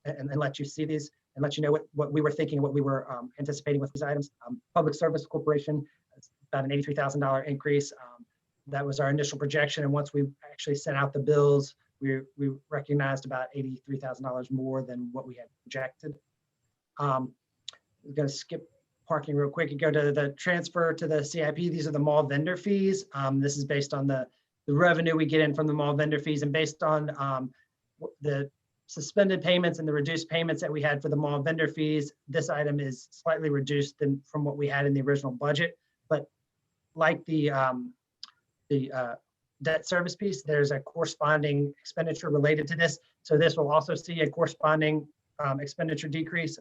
and let you see these and let you know what we were thinking, what we were anticipating with these items. Public Service Corporation, about an $83,000 increase. That was our initial projection. And once we actually sent out the bills, we recognized about $83,000 more than what we had projected. I'm going to skip parking real quick and go to the transfer to the CIP. These are the mall vendor fees. This is based on the revenue we get in from the mall vendor fees and based on the suspended payments and the reduced payments that we had for the mall vendor fees. This item is slightly reduced from what we had in the original budget, but like the debt service piece, there's a corresponding expenditure related to this. So this will also see a corresponding expenditure decrease.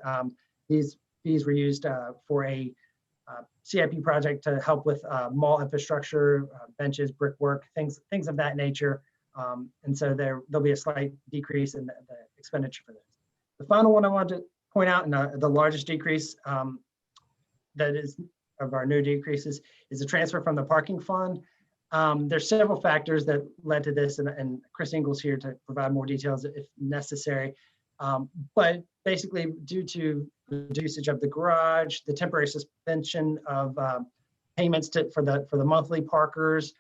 These fees were used for a CIP project to help with mall infrastructure, benches, brickwork, things of that nature. And so there'll be a slight decrease in the expenditure for this. The final one I wanted to point out, and the largest decrease that is of our new decreases, is the transfer from the parking fund. There's several factors that led to this, and Chris Ingles here to provide more details if necessary. But basically, due to the usage of the garage, the temporary suspension of payments for the monthly parkers,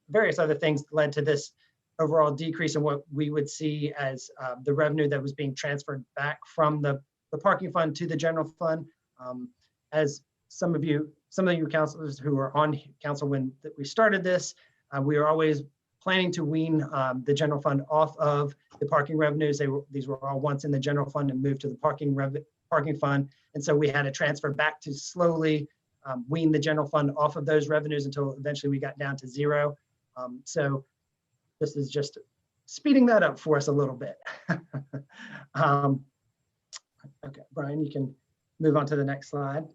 various other things led to this overall decrease in what we would see as the revenue that was being transferred back from the parking fund to the general fund. As some of you councilors who were on council when we started this, we were always planning to wean the general fund off of the parking revenues. These were all once in the general fund and moved to the parking fund. And so we had to transfer back to slowly wean the general fund off of those revenues until eventually we got down to zero. So this is just speeding that up for us a little bit. Okay, Brian, you can move on to the next slide.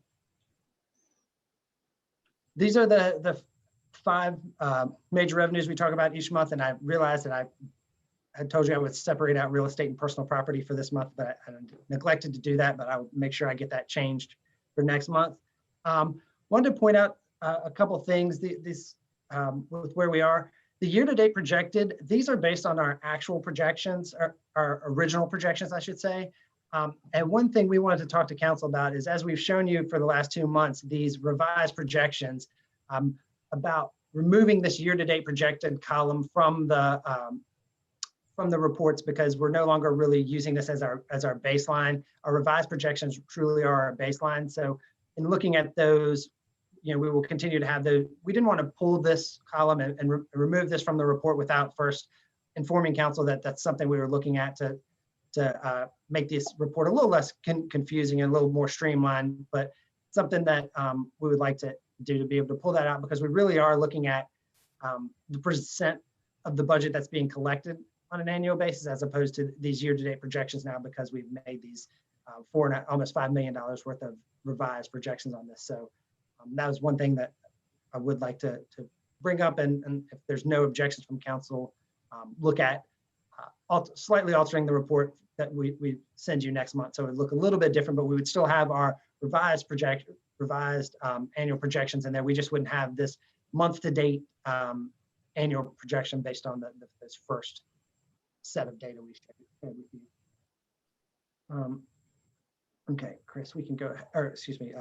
These are the five major revenues we talk about each month, and I realized that I had told you I would separate out real estate and personal property for this month, but I neglected to do that, but I'll make sure I get that changed for next month. Wanted to point out a couple things. With where we are, the year-to-date projected, these are based on our actual projections, or our original projections, I should say. And one thing we wanted to talk to council about is, as we've shown you for the last 2 months, these revised projections, about removing this year-to-date projected column from the reports, because we're no longer really using this as our baseline. Our revised projections truly are our baseline. So in looking at those, we will continue to have those. We didn't want to pull this column and remove this from the report without first informing council that that's something we were looking at to make this report a little less confusing and a little more streamlined, but something that we would like to do to be able to pull that out, because we really are looking at the percent of the budget that's being collected on an annual basis, as opposed to these year-to-date projections now, because we've made these almost $5 million worth of revised projections on this. So that was one thing that I would like to bring up, and if there's no objections from council, look at slightly altering the report that we send you next month. So it would look a little bit different, but we would still have our revised annual projections in there. We just wouldn't have this month-to-date annual projection based on this first set of data we shared with you. Okay, Chris, we can go, or excuse me,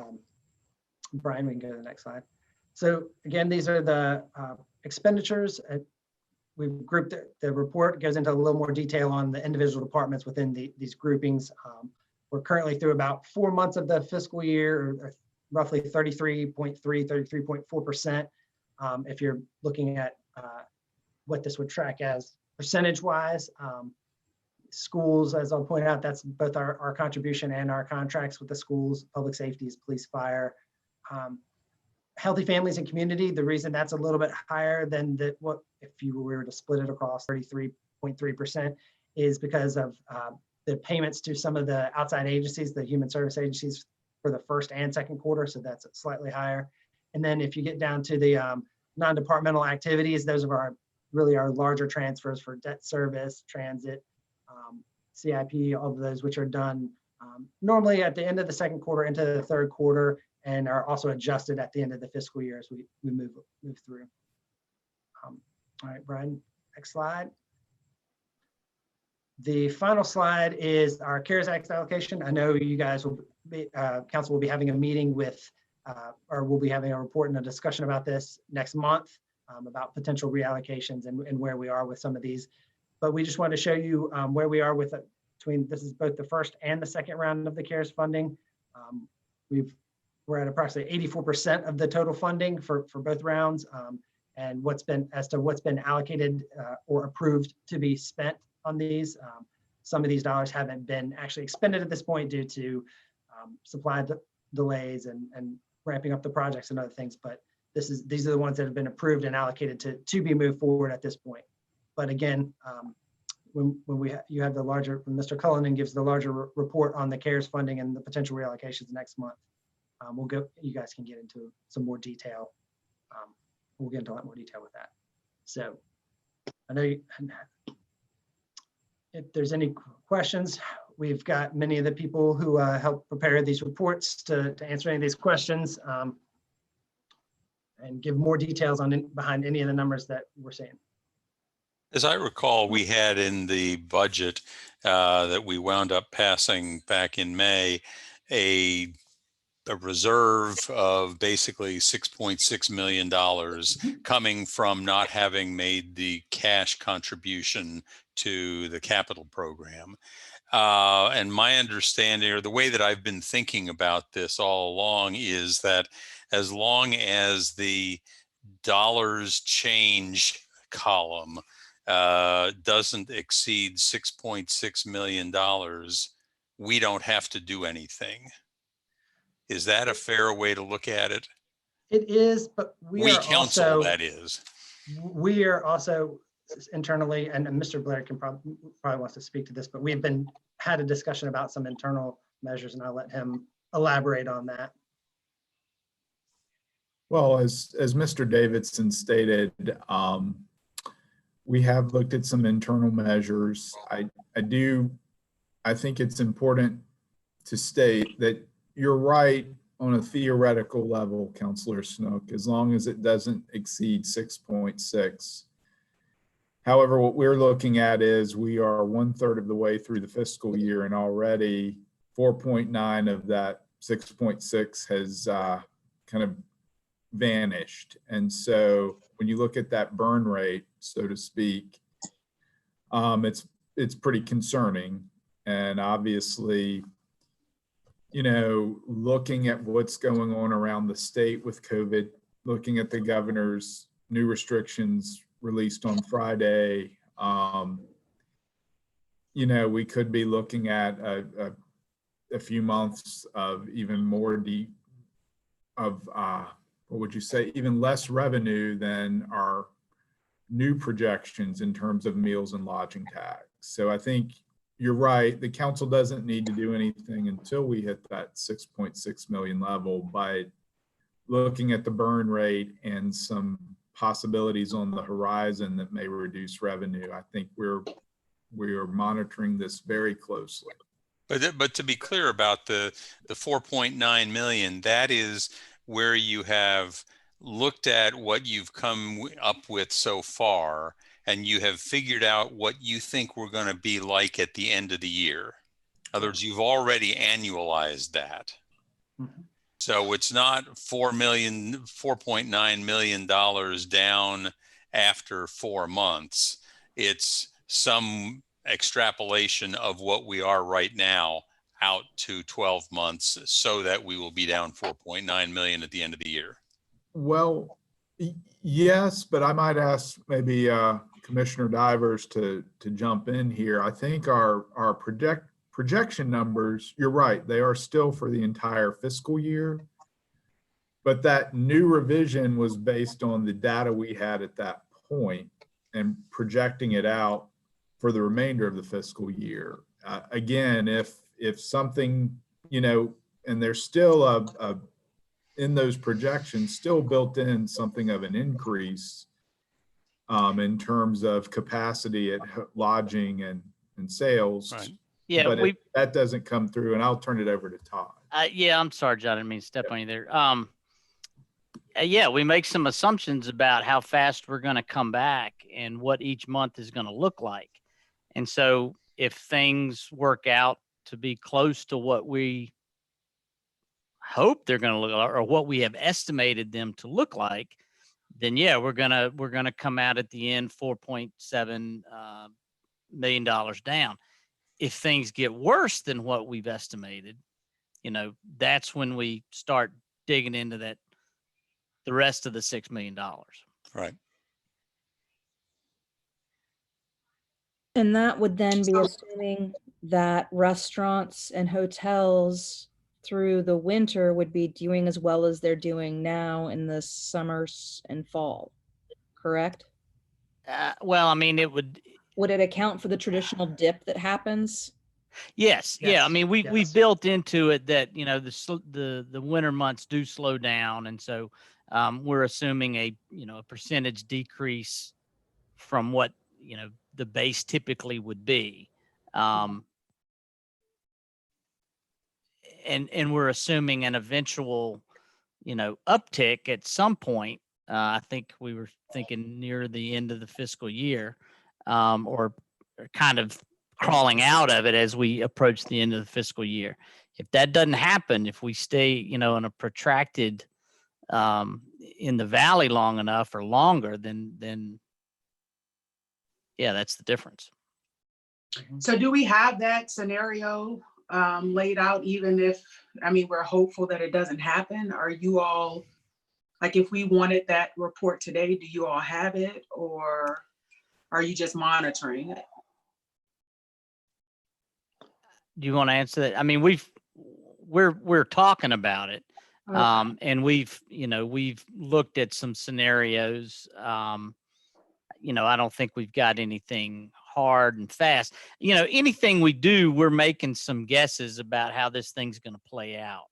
Brian, we can go to the next slide. So again, these are the expenditures. We've grouped the report, goes into a little more detail on the individual departments within these groupings. We're currently through about 4 months of the fiscal year, or roughly 33.3, 33.4%. If you're looking at what this would track as percentage-wise, schools, as I'll point out, that's both our contribution and our contracts with the schools, public safeties, police, fire. Healthy families and community, the reason that's a little bit higher than what if you were to split it across 33.3% is because of the payments to some of the outside agencies, the human service agencies, for the first and second quarter, so that's slightly higher. And then if you get down to the non-departmental activities, those are really our larger transfers for debt service, transit, CIP, all of those, which are done normally at the end of the second quarter into the third quarter, and are also adjusted at the end of the fiscal year as we move through. All right, Brian, next slide. The final slide is our Keras Allocation. I know you guys will be, council will be having a meeting with, or we'll be having a report and a discussion about this next month, about potential reallocations and where we are with some of these. But we just wanted to show you where we are with this is both the first and the second round of the Keras funding. We're at approximately 84% of the total funding for both rounds, and what's been allocated or approved to be spent on these. Some of these dollars haven't been actually expended at this point due to supply delays and ramping up the projects and other things, but these are the ones that have been approved and allocated to be moved forward at this point. But again, when you have the larger, when Mr. Cullinan gives the larger report on the Keras funding and the potential reallocations next month, you guys can get into some more detail. We'll get into a lot more detail with that. So I know if there's any questions, we've got many of the people who help prepare these reports to answer any of these questions and give more details behind any of the numbers that we're seeing. As I recall, we had in the budget that we wound up passing back in May, a reserve of basically $6.6 million coming from not having made the cash contribution to the capital program. And my understanding, or the way that I've been thinking about this all along, is that as long as the dollars change column doesn't exceed $6.6 million, we don't have to do anything. Is that a fair way to look at it? It is, but we are council, also, that is. We are also internally, and Mr. Blair can probably wants to speak to this, but we've had a discussion about some internal measures, and I'll let him elaborate on that. Well, as Mr. Davidson stated, we have looked at some internal measures. I think it's important to state that you're right on a theoretical level, Counselor Snook, as long as it doesn't exceed 6.6. However, what we're looking at is we are 1/3 of the way through the fiscal year, and already 4.9 of that 6.6 has kind of vanished. And so when you look at that burn rate, so to speak, it's pretty concerning. And obviously, you know, looking at what's going on around the state with COVID, looking at the governor's new restrictions released on Friday, you know, we could be looking at a few months of even more what would you say, even less revenue than our new projections in terms of meals and lodging tax. So I think you're right. The council doesn't need to do anything until we hit that 6.6 million level. But looking at the burn rate and some possibilities on the horizon that may reduce revenue, I think we are monitoring this very closely. But to be clear about the 4.9 million, that is where you have looked at what you've come up with so far, and you have figured out what you think we're going to be like at the end of the year. In other words, you've already annualized that. Mhm. So it's not $4.9 million down after 4 months. It's some extrapolation of what we are right now out to 12 months so that we will be down 4.9 million at the end of the year. Well, yes, but I might ask maybe Commissioner Divers to jump in here. I think our projection numbers, you're right, they are still for the entire fiscal year. But that new revision was based on the data we had at that point and projecting it out for the remainder of the fiscal year. Again, if something, you know, and there's still in those projections, still built in something of an increase in terms of capacity at lodging and sales. Right. Yeah, but if that doesn't come through, and I'll turn it over to Todd. Yeah, I'm sorry, John. I didn't mean to step on you there. Yeah, we make some assumptions about how fast we're going to come back and what each month is going to look like. And so if things work out to be close to what we hope they're going to look like, or what we have estimated them to look like, then yeah, we're gonna come out at the end $4.7 million down. If things get worse than what we've estimated, you know, that's when we start digging into the rest of the $6 million. Right. And that would then be assuming that restaurants and hotels through the winter would be doing as well as they're doing now in the summers and fall, correct? Well, I mean, Would it account for the traditional dip that happens? yes. Yeah. I Yes, mean, we yes. built into it that, you know, the winter months do slow down. And so we're assuming a percentage decrease from what, you know, the base typically would be. And we're assuming an eventual, you know, uptick at some point. I think we were thinking near the end of the fiscal year, or kind of crawling out of it as we approach the end of the fiscal year. If that doesn't happen, if we stay, you know, in a protracted in the valley long enough or longer, then yeah, that's the difference. So do we have that scenario laid out, even if, I mean, we're hopeful that it doesn't happen? Are you all, like, if we wanted that report today, do you all have it, or are you just monitoring it? Do you want to answer that? I mean, we're talking about it. Okay. And we've looked at some scenarios. You know, I don't think we've got anything hard and fast. You know, anything we do, we're making some guesses about how this thing's going to play out.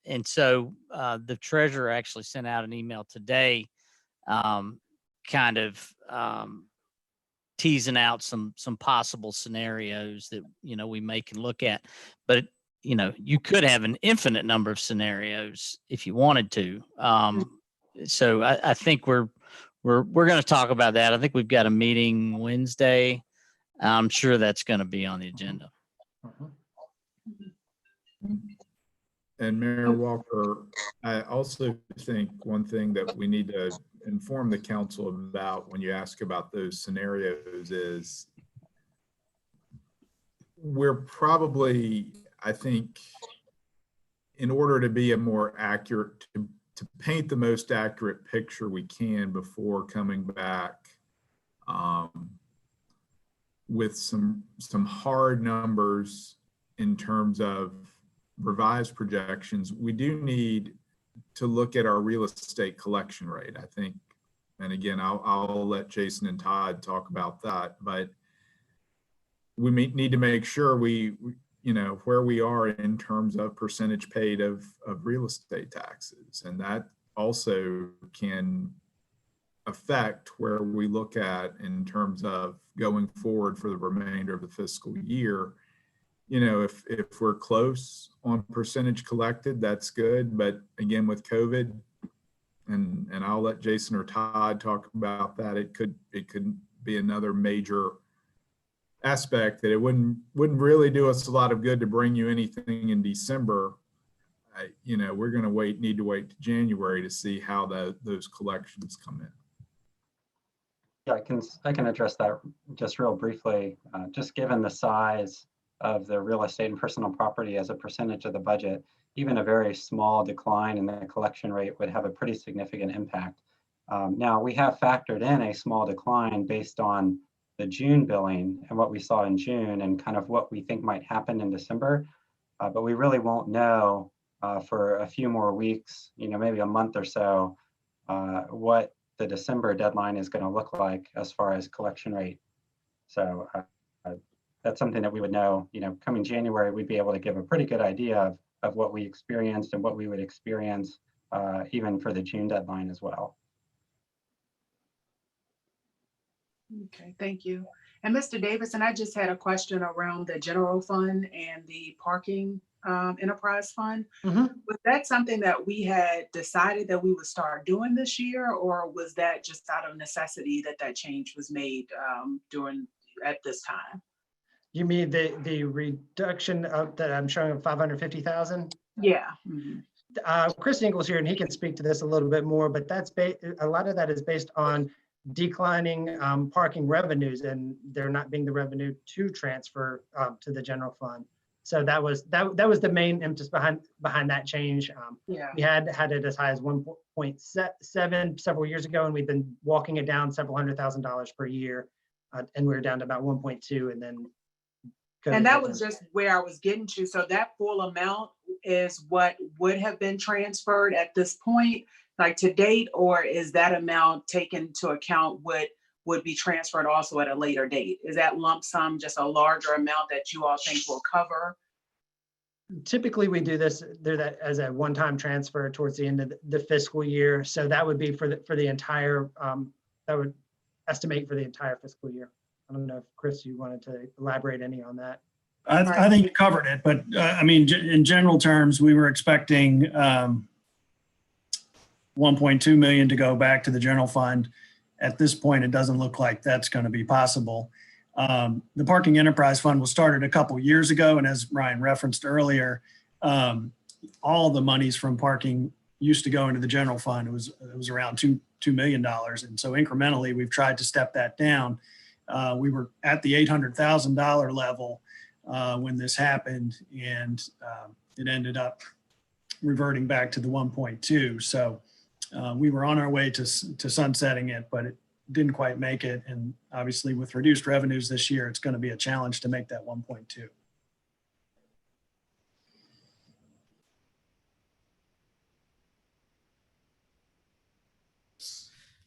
And so the treasurer actually sent out an email today, kind of teasing out some possible scenarios that, you know, we may can look at. But, you could have an infinite number of scenarios if you wanted to. So I think we're going to talk about that. I think we've got a meeting Wednesday. I'm sure that's going to be on the agenda. And Mayor Walker, I also think one thing that we need to inform the council about when you ask about those scenarios is we're probably, I think, in order to be a more accurate, to paint the most accurate picture we can before coming back with some hard numbers in terms of revised projections, we do need to look at our real estate collection rate, I think. And again, I'll let Jason and Todd talk about that, but we need to make sure where we are in terms of percentage paid of real estate taxes. And that also can affect where we look at in terms of going forward for the remainder of the fiscal year. If we're close on percentage collected, that's good. But again, with COVID, and I'll let Jason or Todd talk about that, it could be another major aspect that it wouldn't really do us a lot of good to bring you anything in December. We're going to need to wait to January to see how those collections come in. Yeah, I can address that just real briefly. Just given the size of the real estate and personal property as a percentage of the budget, even a very small decline in the collection rate would have a pretty significant impact. Now, we have factored in a small decline based on the June billing and what we saw in June and kind of what we think might happen in December, but we really won't know for a few more weeks, maybe a month or so, what the December deadline is going to look like as far as collection rate. So that's something that we would know, coming January, we'd be able to give a pretty good idea of what we experienced and what we would experience even for the June deadline as well. Okay, thank you. And Mr. Davidson, I just had a question around the general fund and the parking enterprise fund. Was that something that we had decided that we would start doing this year, or was that just out of necessity that change was made at this time? You mean the reduction of that I'm showing of 550,000? Yeah. Chris Ingles here, and he can speak to this a little bit more, but a lot of that is based on declining parking revenues, and there not being the revenue to transfer to the general fund. So that was the main impetus behind that change. Yeah. We had it as high as 1.7 several years ago, and we've been walking it down several $100,000 per year, and we were down to about 1.2, and then. And that was just where I was getting to. So that full amount is what would have been transferred at this point, like to date, or is that amount taken into account would be transferred also at a later date? Is that lump sum just a larger amount that you all think will cover? Typically, we do that as a one-time transfer towards the end of the fiscal year. So that would be for the entire, that would estimate for the entire fiscal year. I don't know if Chris, you wanted to elaborate any on that. I think you covered it, but in general terms, we were expecting 1.2 million to go back to the general fund. At this point, it doesn't look like that's going to be possible. The parking enterprise fund was started a couple years ago, and as Ryan referenced earlier, all the monies from parking used to go into the general fund. It was around $2 million, and so incrementally, we've tried to step that down. We were at the $800,000 level when this happened, and it ended up reverting back to the 1.2. So we were on our way to sunsetting it, but it didn't quite make it. And obviously with reduced revenues this year, it's going to be a challenge to make that 1.2.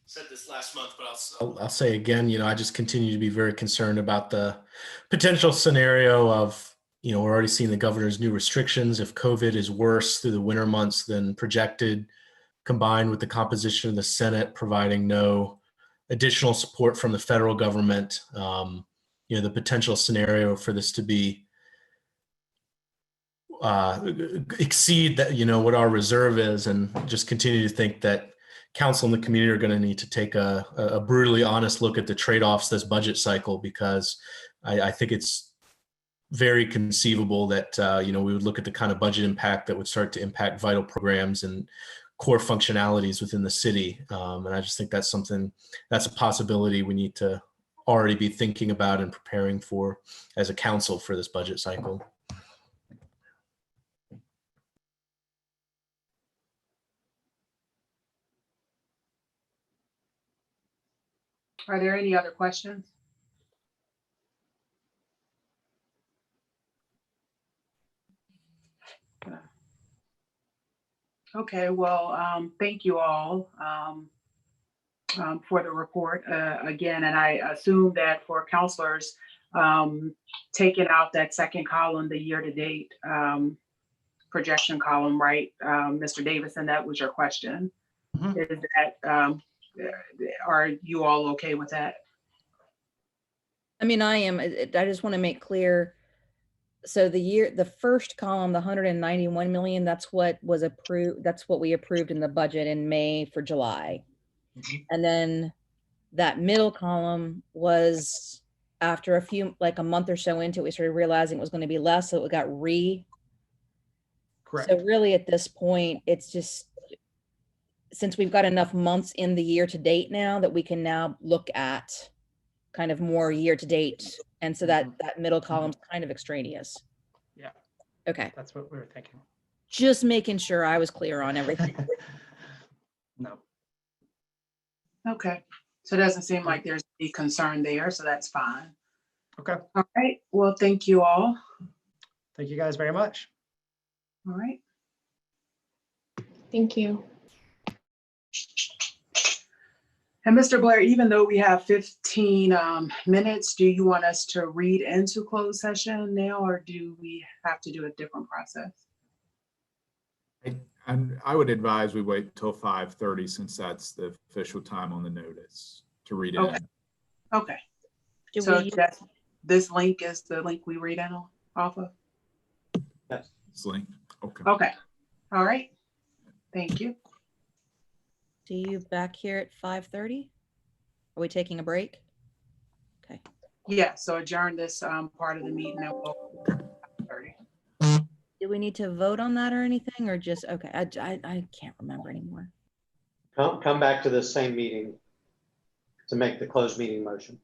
Said this last month, but I'll say again, I just continue to be very concerned about the potential scenario of, we're already seeing the governor's new restrictions. If COVID is worse through the winter months than projected, combined with the composition of the Senate providing no additional support from the federal government, the potential scenario for this to be exceed that, what our reserve is, and just continue to think that council and the community are going to need to take a brutally honest look at the trade-offs this budget cycle, because I think it's very conceivable that, we would look at the kind of budget impact that would start to impact vital programs and core functionalities within the city. And I just think that's a possibility we need to already be thinking about and preparing for as a council for this budget cycle. Are there any other questions? Okay, well, thank you all for the report again. And I assume that for counselors, taking out that second column, the year-to-date projection column, right? Mr. Davison, that was your question. Is that, are you all okay with that? I mean, I am. I just want to make clear. So the first column, the 191 million, that's what was approved. That's what we approved in the budget in May for July. And then that middle column was after a month or so into it, we started realizing it was going to be less. So it got Correct. So really at this point, it's just, since we've got enough months in the year to date now that we can now look at kind of more year to date. And so that middle column's kind of extraneous. Yeah. Okay. That's what we were thinking. Just making sure I was clear on everything. No. Okay, so it doesn't seem like there's any concern there, so that's fine. Okay. All right, well, thank you all. Thank you guys very much. All right. Thank you. And Mr. Blair, even though we have 15 minutes, do you want us to read into closed session now, or do we have to do a different process? I would advise we wait till 5:30, since that's the official time on the notice to read it. Okay. Okay. Do So we- this link is the link we read in off of? Yes. It's linked. Okay. Okay. All right. Thank you. See you back here at 5:30? Are we taking a break? Okay. Yeah, so adjourn this part of the meeting at 5:30. Do we need to vote on that or anything, or just, okay, I can't remember anymore. Come back to this same meeting to make the closed meeting motion.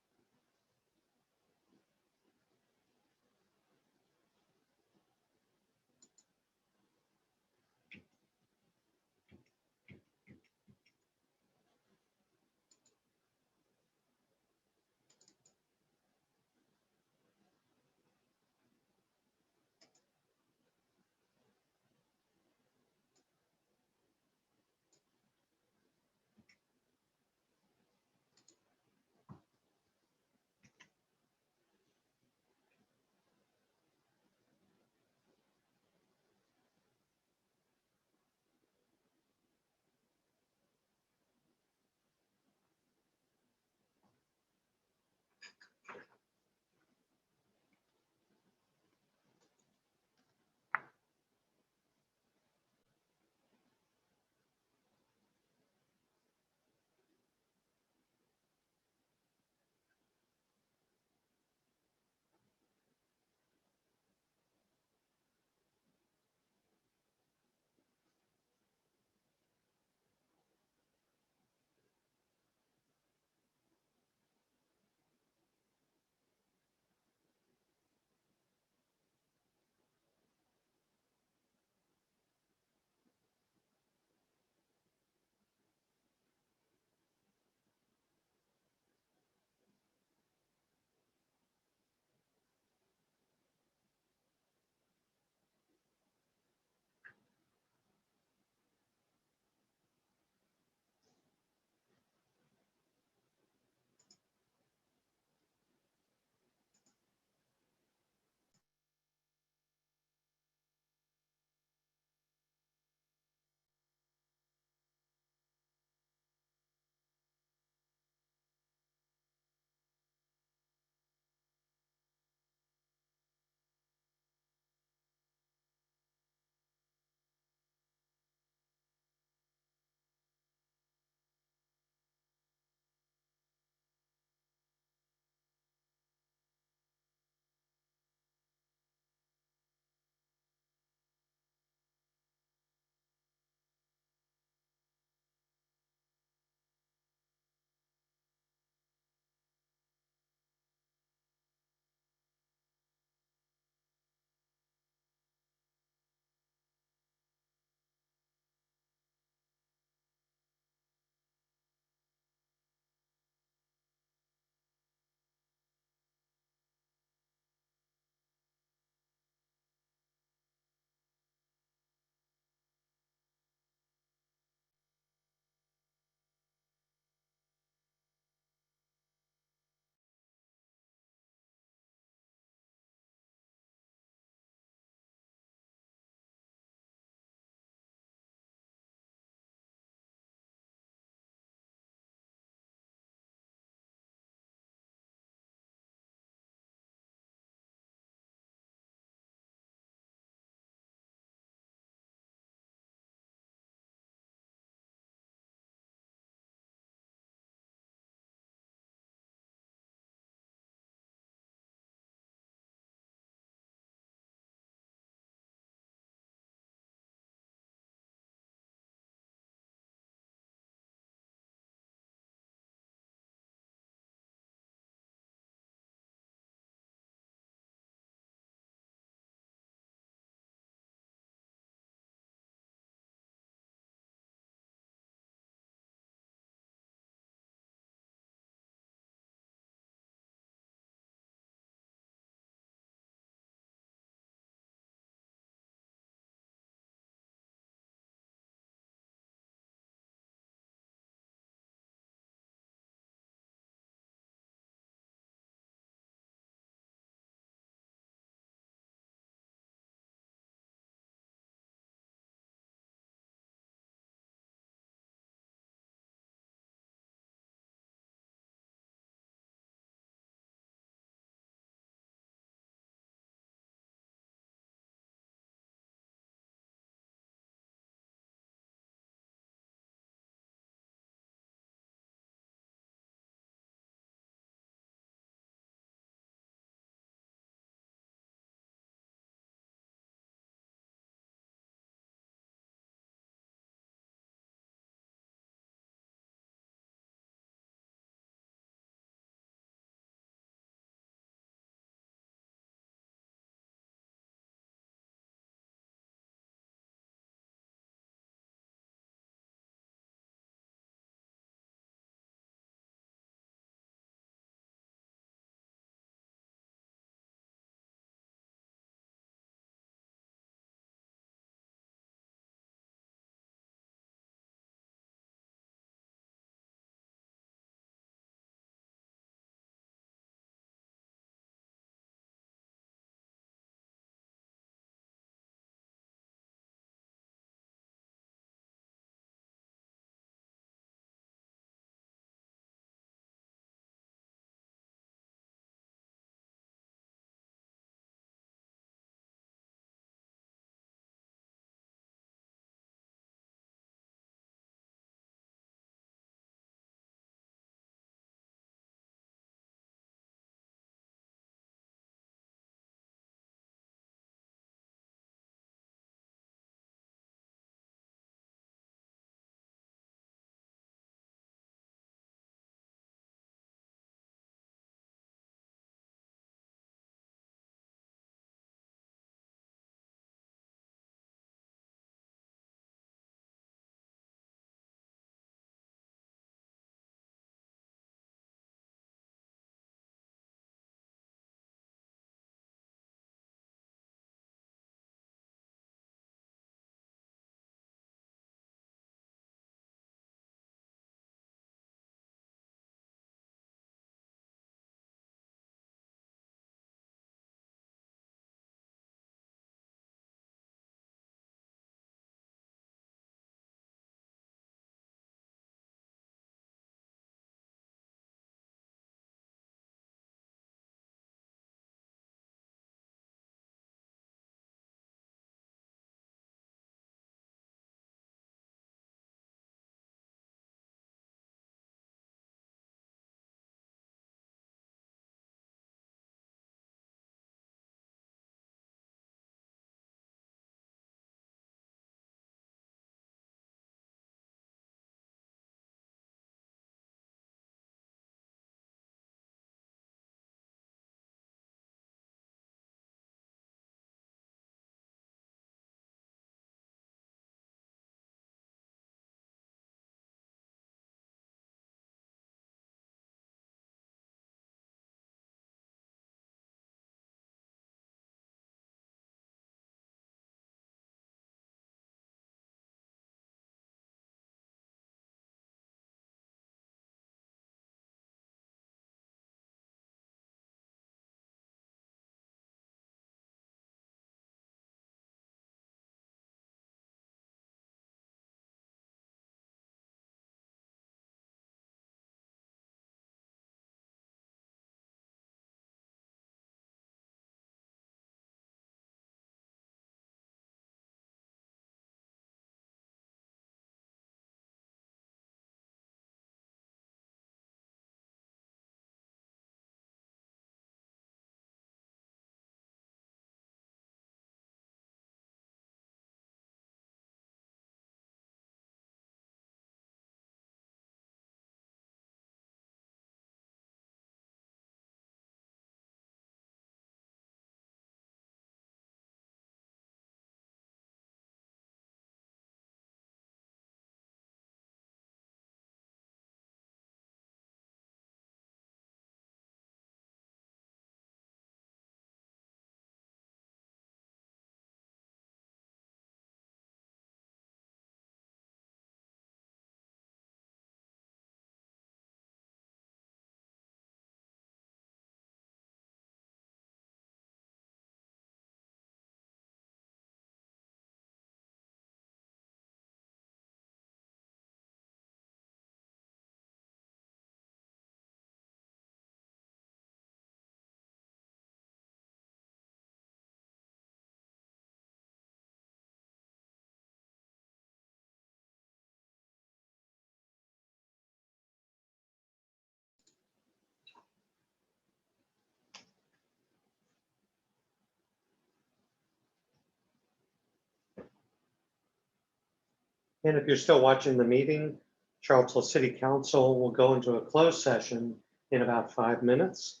And if you're still watching the meeting, Charlottesville City Council will go into a closed session in about 5 minutes.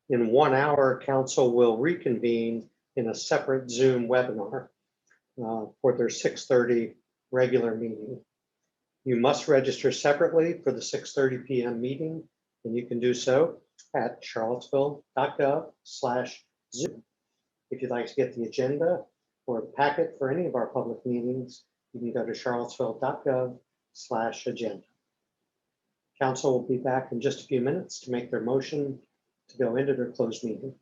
In 1 hour, council will reconvene in a separate Zoom webinar for their 6:30 regular meeting. You must register separately for the 6:30 p.m. meeting, and you can do so at charlottesville.gov/Zoom. If you'd like to get the agenda or a packet for any of our public meetings, you can go to charlottesville.gov/agenda. Council will be back in just a few minutes to make their motion to go into their closed meeting.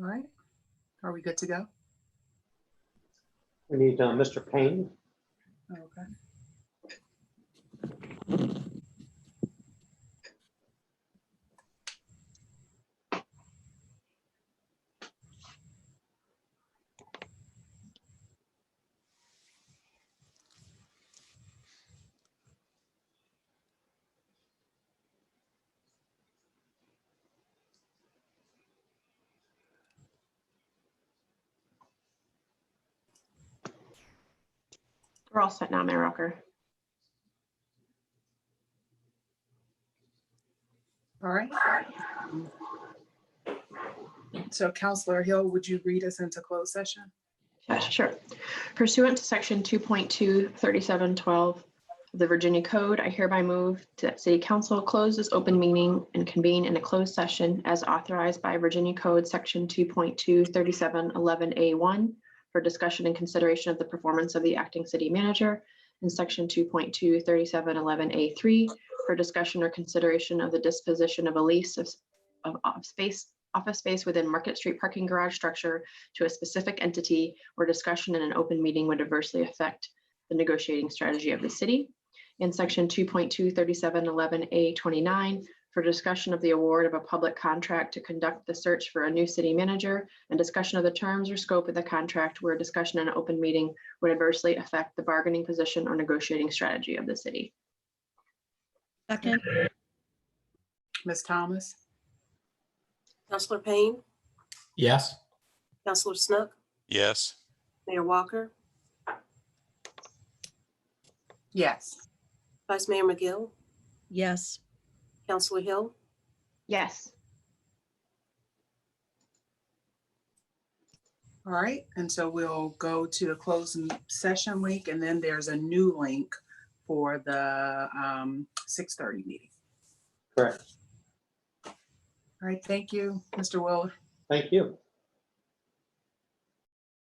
All right. Are we good to go? We need Mr. Payne. Okay. We're all set now, Mayor Walker. All right. So Counselor Hill, would you read us into closed session? Yeah, sure. Pursuant to section 2.23712 of the Virginia Code, I hereby move that City Council close this open meeting and convene in a closed session as authorized by Virginia Code section 2.23711A1 for discussion and consideration of the performance of the acting city manager, and section 2.23711A3 for discussion or consideration of the disposition of a lease of office space within Market Street parking garage structure to a specific entity, where discussion in an open meeting would adversely affect the negotiating strategy of the city. In section 2.23711A29 for discussion of the award of a public contract to conduct the search for a new city manager, and discussion of the terms or scope of the contract where discussion in an open meeting would adversely affect the bargaining position or negotiating strategy of the city. Second. Ms. Thomas? Counselor Payne, Yes. Counselor Snook, Yes. Mayor Walker, Yes. Vice Mayor McGill, Yes. Counselor Hill, Yes. All right. And so we'll go to the closing session link, and then there's a new link for the 6:30 meeting. Correct. All right. Thank you, Mr. Willer. Thank you.